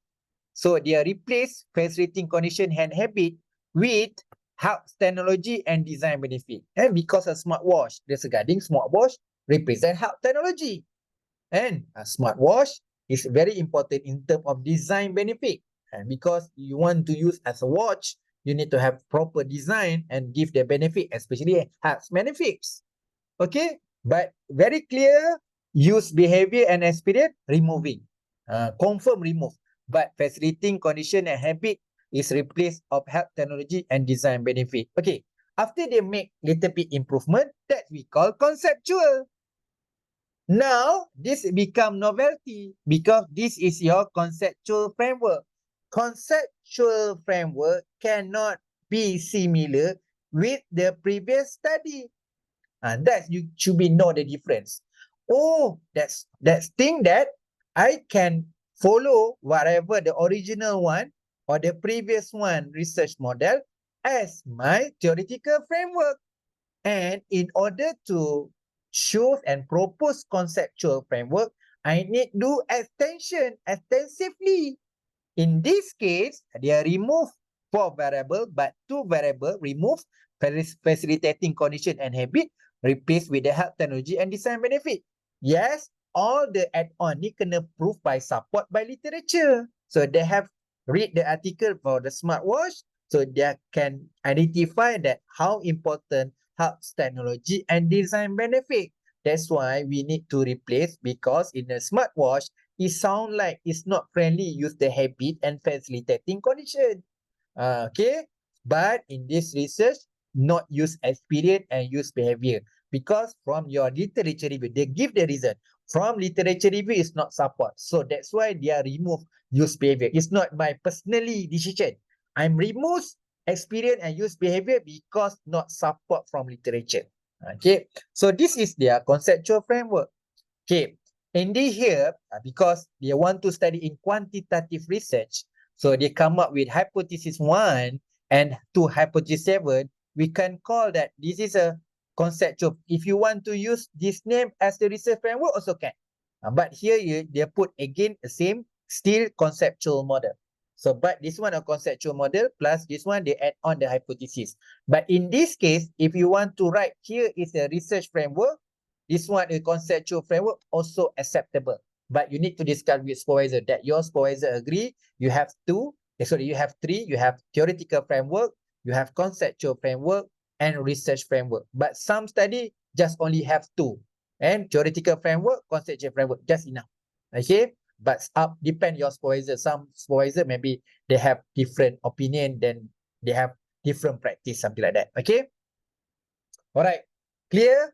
So dia replace facilitating condition and habit with health technology and design benefit. And because a smartwatch, there's a guiding smartwatch represent health technology. And a smartwatch is very important in terms of design benefit. And because you want to use as a watch, you need to have proper design and give the benefit, especially health benefits. Okay, but very clear use behavior and experience removing. Confirm remove. But facilitating condition and habit is replaced of health technology and design benefit. Okay, after they make little bit improvement, that we call conceptual. Now, this become novelty because this is your conceptual framework. Conceptual framework cannot be similar with the previous study. And that you should be know the difference. Oh, that's thing that I can follow whatever the original one or the previous one research model as my theoretical framework. And in order to choose and propose conceptual framework, I need do extensively. In this case, they remove 4 variable, but 2 variable remove facilitating condition and habit, replace with the health technology and design benefit. Yes, all the add-on ni kena prove by support by literature. So they have read the article for the smartwatch, so they can identify that how important health technology and design benefit. That's why we need to replace, because in a smartwatch, it sound like it's not friendly use the habit and facilitating condition. Okay, but in this research, not use experience and use behavior, because from your literature review, they give the reason. From literature review is not support, so that's why they are remove use behavior. It's not my personally decision. I'm remove experience and use behavior because not support from literature. Okay, so this is their conceptual framework. Okay, and they here, because they want to study in quantitative research, so they come up with hypothesis 1 and 2 hypothesis 7. We can call that this is a conceptual. If you want to use this name as the research framework, also can. But here they put again the same, still conceptual model. So, but this one a conceptual model plus this one they add on the hypothesis. But in this case, if you want to write here is a research framework, this one a conceptual framework, also acceptable. But you need to discuss with supervisor that your supervisor agree. You have you have 3. You have theoretical framework, you have conceptual framework, and research framework. But some study just only have 2. And theoretical framework, conceptual framework, just enough. Okay, but depend your supervisor. Some supervisor maybe they have different opinion, then they have different practice, something like that. Okay, all right, clear.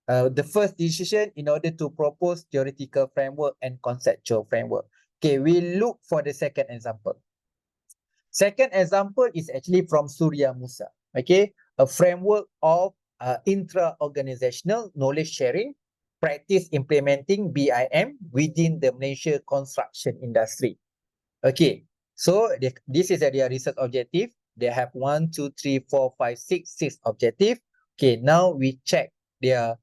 The first decision in order to propose theoretical framework and conceptual framework. Okay, we look for the second example. Second example is actually from Surya Musa. Okay, a framework of intra-organizational knowledge sharing, practice implementing BIM within the Malaysia construction industry. Okay, so this is their research objective. They have 1, 2, 3, 4, 5, 6 objective. Okay, now we check their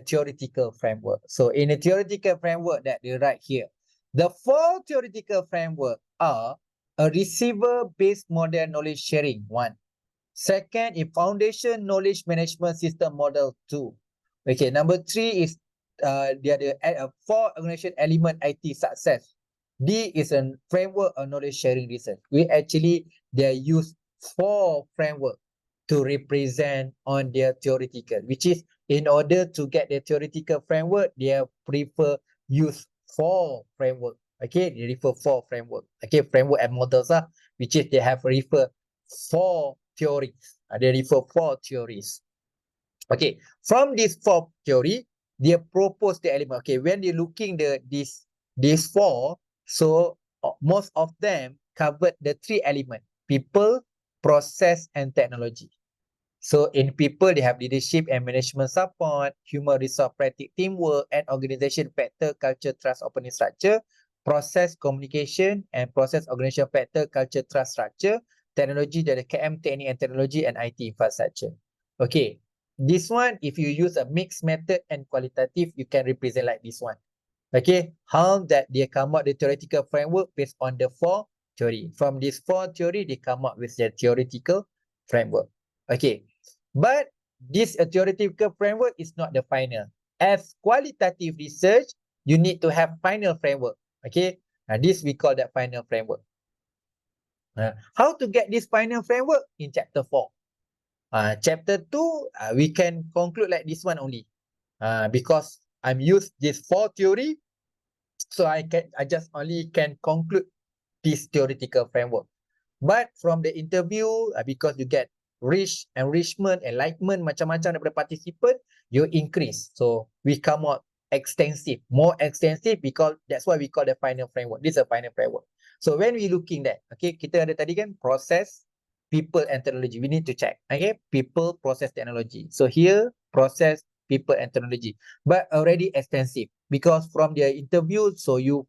theoretical framework. So in the theoretical framework that they write here, the 4 theoretical framework are a receiver-based model knowledge sharing, 1. Second is foundation knowledge management system model, 2. Okay, number 3 is the 4 organization element IT success. D is a framework of knowledge sharing research. They use 4 framework to represent on their theoretical, which is in order to get the theoretical framework, they prefer use 4 framework. Okay, they refer 4 framework. Okay, framework and models which is they have refer 4 theories. They refer 4 theories. Okay, from this 4 theory, they propose the element. Okay, when you're looking these 4, so most of them covered the 3 element: people, process and technology. So in people, they have leadership and management support, human resource practice, teamwork, and organization factor, culture, trust, opening structure, process, communication, and process, organization factor, culture, trust, structure, technology, dari KM, technique and technology, and IT infrastructure. Okay, this one, if you use a mixed method and qualitative, you can represent like this one. Okay, how that they come up the theoretical framework based on the 4 theory. From this 4 theory, they come up with their theoretical framework. Okay, but this theoretical framework is not the final. As qualitative research, you need to have final framework. Okay, this we call that final framework. How to get this final framework? In chapter 4. Chapter 2, we can conclude like this one only. Because I'm used this 4 theory, so I just only can conclude this theoretical framework. But from the interview, because you get enrichment, enlightenment, macam-macam daripada participant, you increase. So we come out extensive, more extensive, because that's why we call the final framework. This is a final framework. So when we looking that, okay, kita ada tadi kan process, people, and technology. We need to check, okay, people, process, technology. So here, process, people, and technology, but already extensive because from their interview, so you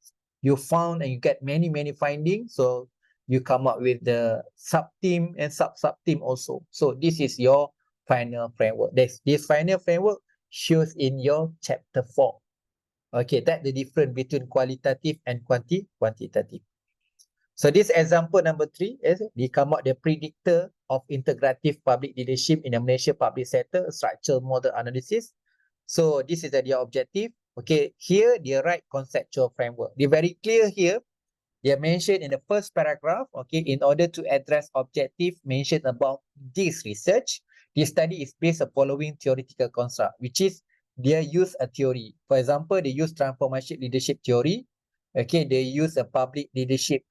found and you get many findings. So you come up with the sub-team and sub-team also. So this is your final framework. This final framework shows in your chapter 4. Okay, that's the difference between qualitative and quantitative. So this example number 3 is they come out the predictor of integrative public leadership in the Malaysia public sector, structural model analysis. So this is their objective. Okay, here they write conceptual framework. They're very clear here. They are mentioned in the first paragraph, okay, in order to address objective mentioned about this research, this study is based on following theoretical construct, which is they use a theory. For example, they use transformation leadership theory. Okay, they use a public leadership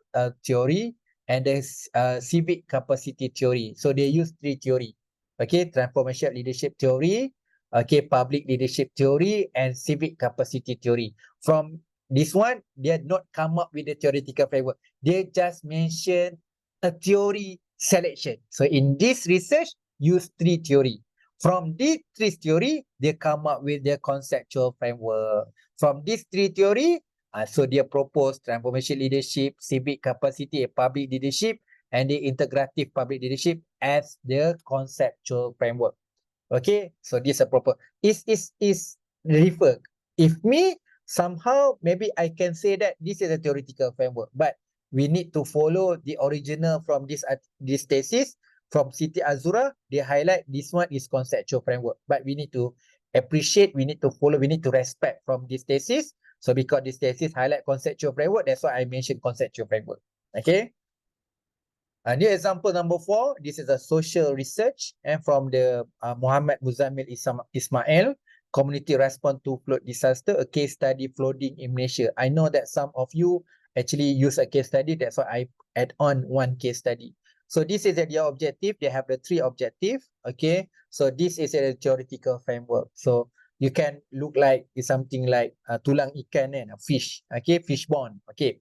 theory and there's civic capacity theory. So they use 3 theory. Okay, transformation leadership theory, okay, public leadership theory, and civic capacity theory. From this one, they had not come up with a theoretical framework. They just mentioned a theory selection. So in this research, use 3 theory. From these 3 theory, they come up with their conceptual framework. From these 3 theory, so they propose transformation leadership, civic capacity, public leadership, and the integrative public leadership as their conceptual framework. Okay, so this is a proper is refer. If me, somehow maybe I can say that this is a theoretical framework, but we need to follow the original from this thesis from Siti Azura. They highlight this one is conceptual framework, but we need to appreciate, we need to follow, we need to respect from this thesis. So because this thesis highlight conceptual framework, that's why I mentioned conceptual framework. Okay. New example number 4, this is a social research and from the Muhammad Muzammil Ismail, community response to flood disaster, a case study flooding in Malaysia. I know that some of you actually use a case study, that's why I add on one case study. So this is their objective. They have the 3 objective. Okay, so this is a theoretical framework. So you can look like it's something like tulang ikan and a fish. Okay, fish bone. Okay.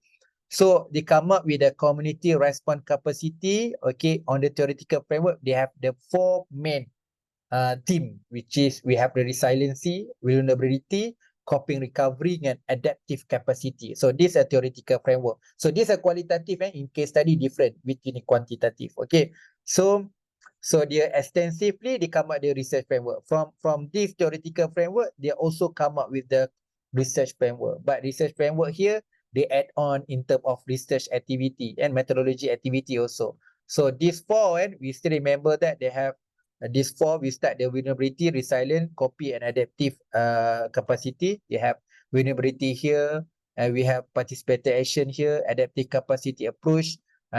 So they come up with a community response capacity. Okay, on the theoretical framework, they have the 4 main theme, which is we have the resiliency, vulnerability, coping, recovery, and adaptive capacity. So this is a theoretical framework. So this is a qualitative and in case study different between the quantitative. Okay, so they extensively they come up with the research framework. From this theoretical framework, they also come up with the research framework. But research framework here, they add on in terms of research activity and methodology activity also. So these 4, and we still remember that they have these 4. We start the vulnerability, resilient, copy, and adaptive capacity. They have vulnerability here, and we have participatory action here, adaptive capacity approach,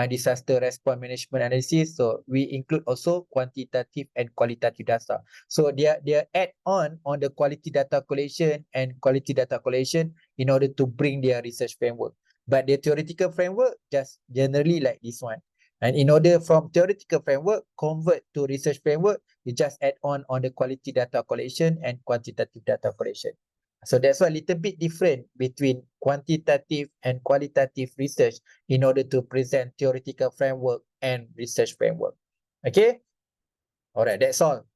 disaster response management analysis. So we include also quantitative and qualitative data. So they add on the quality data collection and quality data collection in order to bring their research framework. But the theoretical framework just generally like this one. And in order from theoretical framework convert to research framework, you just add on the quality data collection and quantitative data collection. So that's why a little bit different between quantitative and qualitative research in order to present theoretical framework and research framework. Okay. All right. That's all.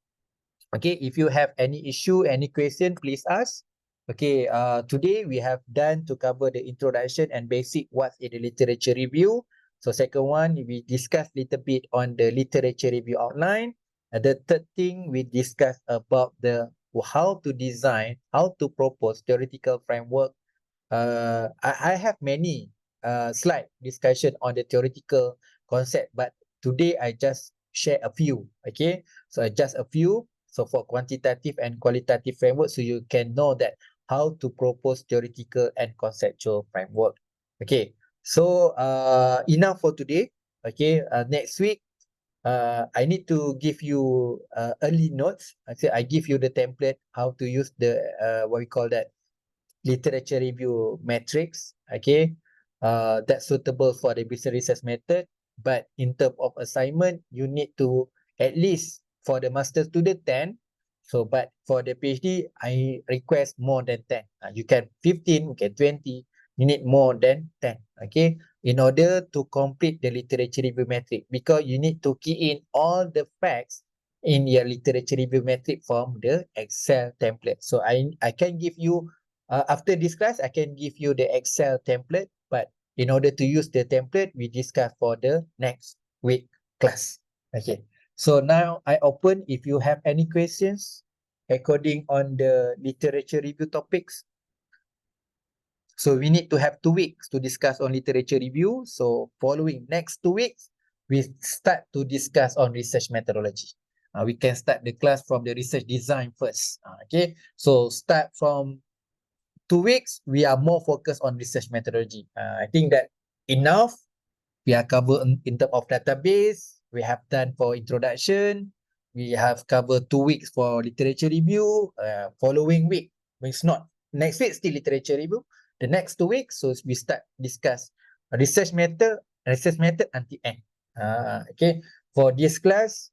Okay. If you have any issue, any question, please ask. Okay. Today we have done to cover the introduction and basic what's in the literature review. So second one, we discussed a little bit on the literature review outline. The third thing, we discussed about the how to design, how to propose theoretical framework. I have many slide discussion on the theoretical concept, but today I just share a few. Okay, so just a few. So for quantitative and qualitative framework, so you can know that how to propose theoretical and conceptual framework. Okay, so enough for today. Okay, next week I need to give you early notes. I give you the template how to use the what we call that literature review matrix, okay, that's suitable for the business research method. But in terms of assignment, you need to at least for the master student 10. So, but for the PhD, I request more than 10. You can 15, you can 20. You need more than 10, okay, in order to complete the literature review metric, because you need to key in all the facts in your literature review metric from the Excel template. So I can give you after this class, I can give you the Excel template, but in order to use the template, we discuss for the next week class. Okay. So now I open if you have any questions according on the literature review topics. So we need to have 2 weeks to discuss on literature review. So following next 2 weeks, we start to discuss on research methodology. We can start the class from the research design first. Okay. So start from 2 weeks, we are more focused on research methodology. I think that enough. We are covered in terms of database. We have done for introduction. We have covered 2 weeks for literature review. Following week, it's not next week still literature review. The next 2 weeks, so we start discuss research method until end. Okay. For this class,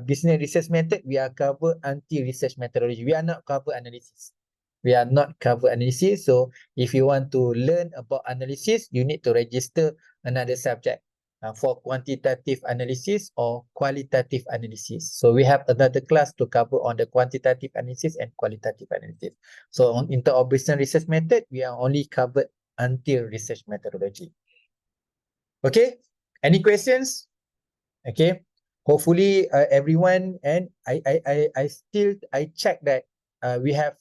business research method, we are cover until research methodology. We are not cover analysis. We are not cover analysis. So if you want to learn about analysis, you need to register another subject for quantitative analysis or qualitative analysis. So we have another class to cover on the quantitative analysis and qualitative analysis. So on in terms of business research method, we are only covered until research methodology. Okay, any questions? Okay, hopefully everyone, and I still check that we have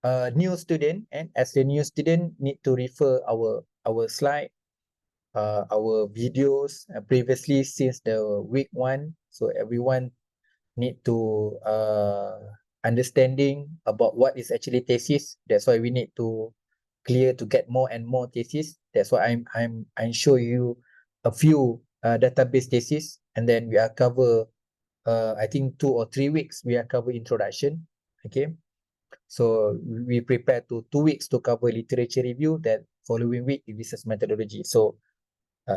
a new student, and as a new student need to refer our slide, our videos previously since the week 1. So everyone need to understanding about what is actually thesis. That's why we need to clear to get more and more thesis. That's why I'm show you a few database thesis, and then we are cover I think 2 or 3 weeks we are cover introduction. Okay, so we prepare to 2 weeks to cover literature review. Then following week research methodology. So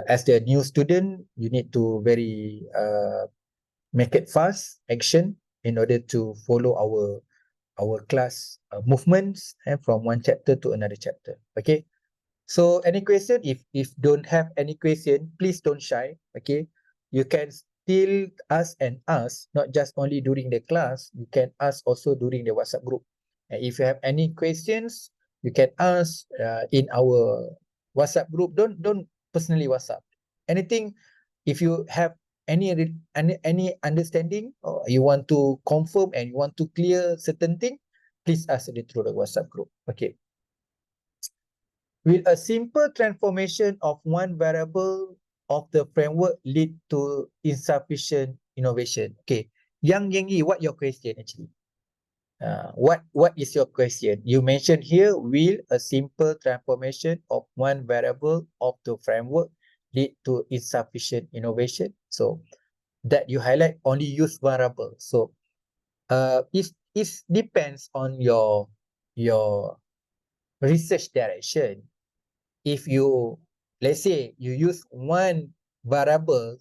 as the new student, you need to very make it fast action in order to follow our class movements and from one chapter to another chapter. Okay. So any question? If don't have any question, please don't shy. Okay. You can still ask and ask, not just only during the class. You can ask also during the WhatsApp group. And if you have any questions, you can ask in our WhatsApp group. Don't personally WhatsApp. Anything, if you have any understanding or you want to confirm and you want to clear certain thing, please ask it through the WhatsApp group. Okay. Will a simple transformation of one variable of the framework lead to insufficient innovation? Okay, Yang Yi, what your question actually? What is your question? You mentioned here, will a simple transformation of one variable of the framework lead to insufficient innovation? So that you highlight only use variable. So it depends on your research direction. If you, let's say you use one variable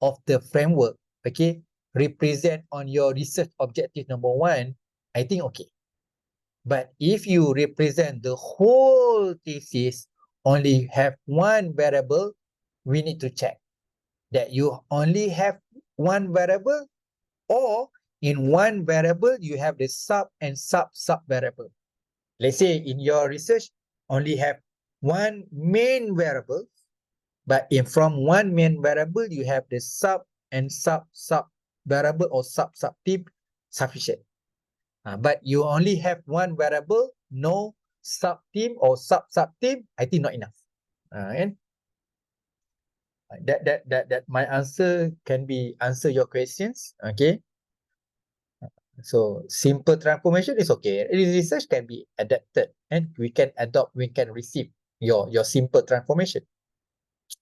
of the framework, okay, represent on your research objective number 1, I think okay. But if you represent the whole thesis, only have one variable, we need to check that you only have one variable, or in one variable, you have the sub and sub variable. Let's say in your research, only have one main variable, but from one main variable, you have the sub and sub variable or sub team sufficient. But you only have one variable, no sub team or sub team, I think not enough. And that my answer can be answer your questions. Okay. So simple transformation is okay. Research can be adapted and we can adopt, we can receive your simple transformation.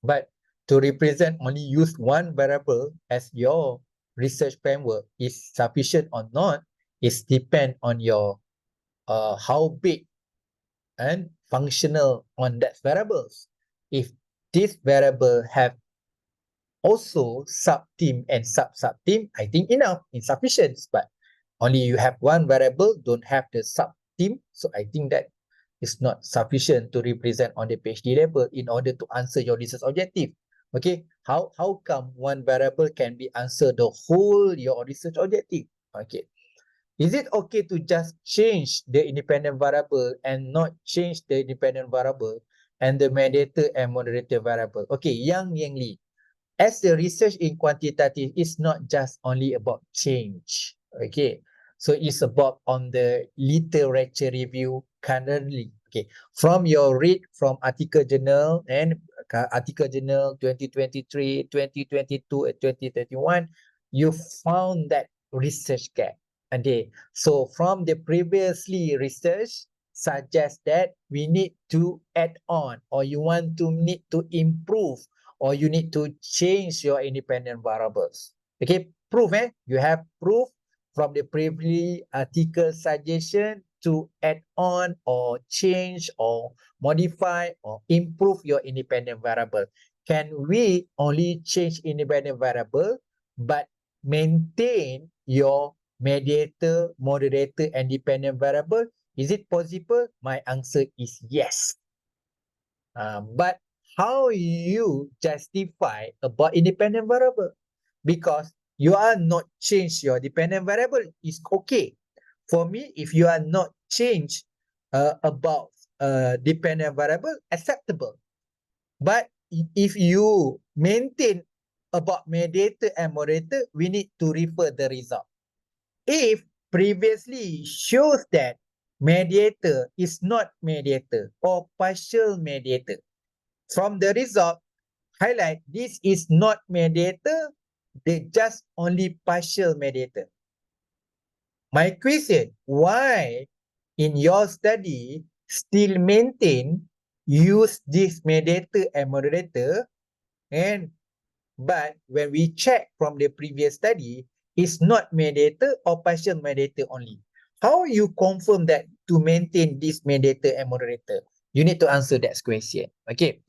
But to represent only use one variable as your research framework is sufficient or not is depend on your how big and functional on that variables. If this variable have also sub-team and sub-team, I think enough, insufficient. But only you have one variable, don't have the sub-team. So I think that is not sufficient to represent on the PhD level in order to answer your research objective. Okay, how come one variable can be answer the whole your research objective? Okay, is it okay to just change the independent variable and not change the independent variable and the mediator and moderator variable? Okay, Yang Li, as the research in quantitative is not just only about change. Okay, so it's about on the literature review currently. Okay, from your read from article journal and article journal 2023, 2022, and 2021, you found that research gap. Okay, so from the previously research suggest that we need to add on or you want to need to improve or you need to change your independent variables. Okay, proof, you have proof from the previous article suggestion to add on or change or modify or improve your independent variable. Can we only change independent variable but maintain your mediator, moderator, and dependent variable? Is it possible? My answer is yes. But how you justify about independent variable? Because you are not change your dependent variable is okay. For me, if you are not change about dependent variable, acceptable. But if you maintain about mediator and moderator, we need to refer the result. If previously shows that mediator is not mediator or partial mediator, from the result, highlight this is not mediator, they just only partial mediator. My question, why in your study still maintain use this mediator and moderator, and but when we check from the previous study, it's not mediator or partial mediator only. How you confirm that to maintain this mediator and moderator? You need to answer that question. Okay.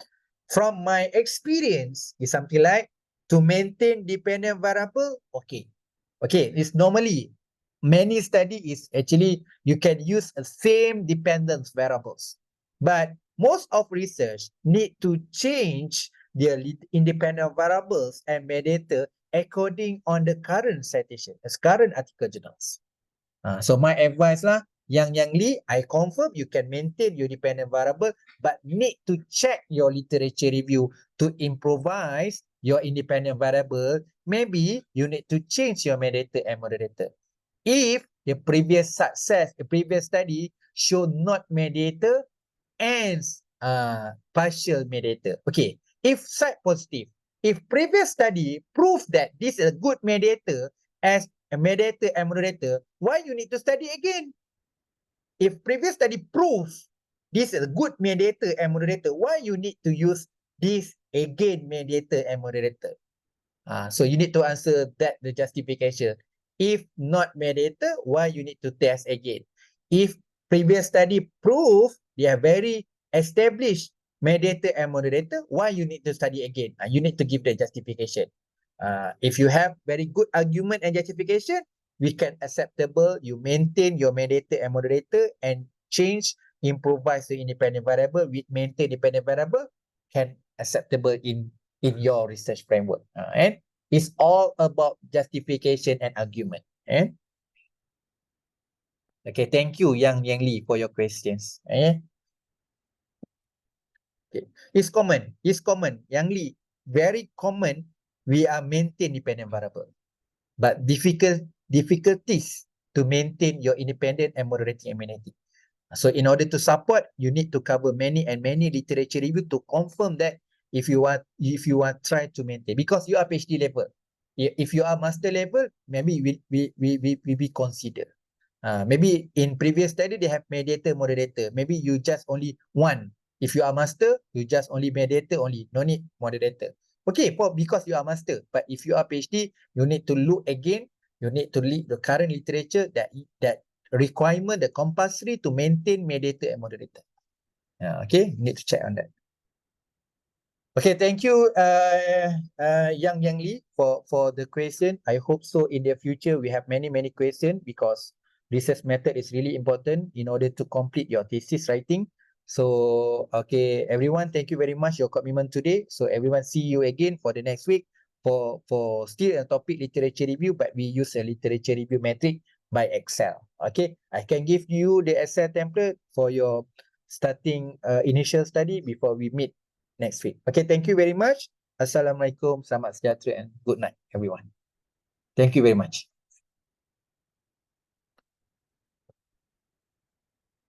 From my experience, is something like to maintain dependent variable. Okay. Okay. It's normally many study is actually you can use the same dependence variables, but most of research need to change their independent variables and mediator according on the current citation, as current article journals. So my advice lah, Yang Li, I confirm you can maintain your dependent variable, but need to check your literature review to improvise your independent variable. Maybe you need to change your mediator and moderator. If the previous success, the previous study show not mediator and partial mediator. Okay, if side positive, if previous study prove that this is a good mediator as a mediator and moderator, why you need to study again? If previous study proves this is a good mediator and moderator, why you need to use this again mediator and moderator? So you need to answer that the justification. If not mediator, why you need to test again? If previous study prove they are very established mediator and moderator, why you need to study again? You need to give the justification. If you have very good argument and justification, we can acceptable. You maintain your mediator and moderator and change, improvise the independent variable with maintain dependent variable can acceptable in your research framework. And It's all about justification and argument. Okay, thank you, Yang Li, for your questions. Okay. It's common. It's common. Yang Li, very common. We are maintain dependent variable, but difficulties to maintain your independent and moderating immunity. So in order to support, you need to cover many and many literature review to confirm that if you are try to maintain, because you are PhD level. If you are master level, maybe we be consider. Maybe in previous study they have mediator, moderator. Maybe you just only one. If you are master, you just only mediator only. No need moderator. Okay, because you are master. But if you are PhD, you need to look again. You need to read the current literature that requirement, the compulsory to maintain mediator and moderator. Okay, need to check on that. Okay, thank you, Yang Li, for the question. I hope so in the future we have many questions, because research method is really important in order to complete your thesis writing. So, okay, everyone, thank you very much your commitment today. So everyone, see you again for the next week for still a topic literature review, but we use a literature review metric by Excel. Okay, I can give you the Excel template for your starting initial study before we meet next week. Okay, thank you very much. Assalamualaikum, selamat sejahtera and good night, everyone. Thank you very much.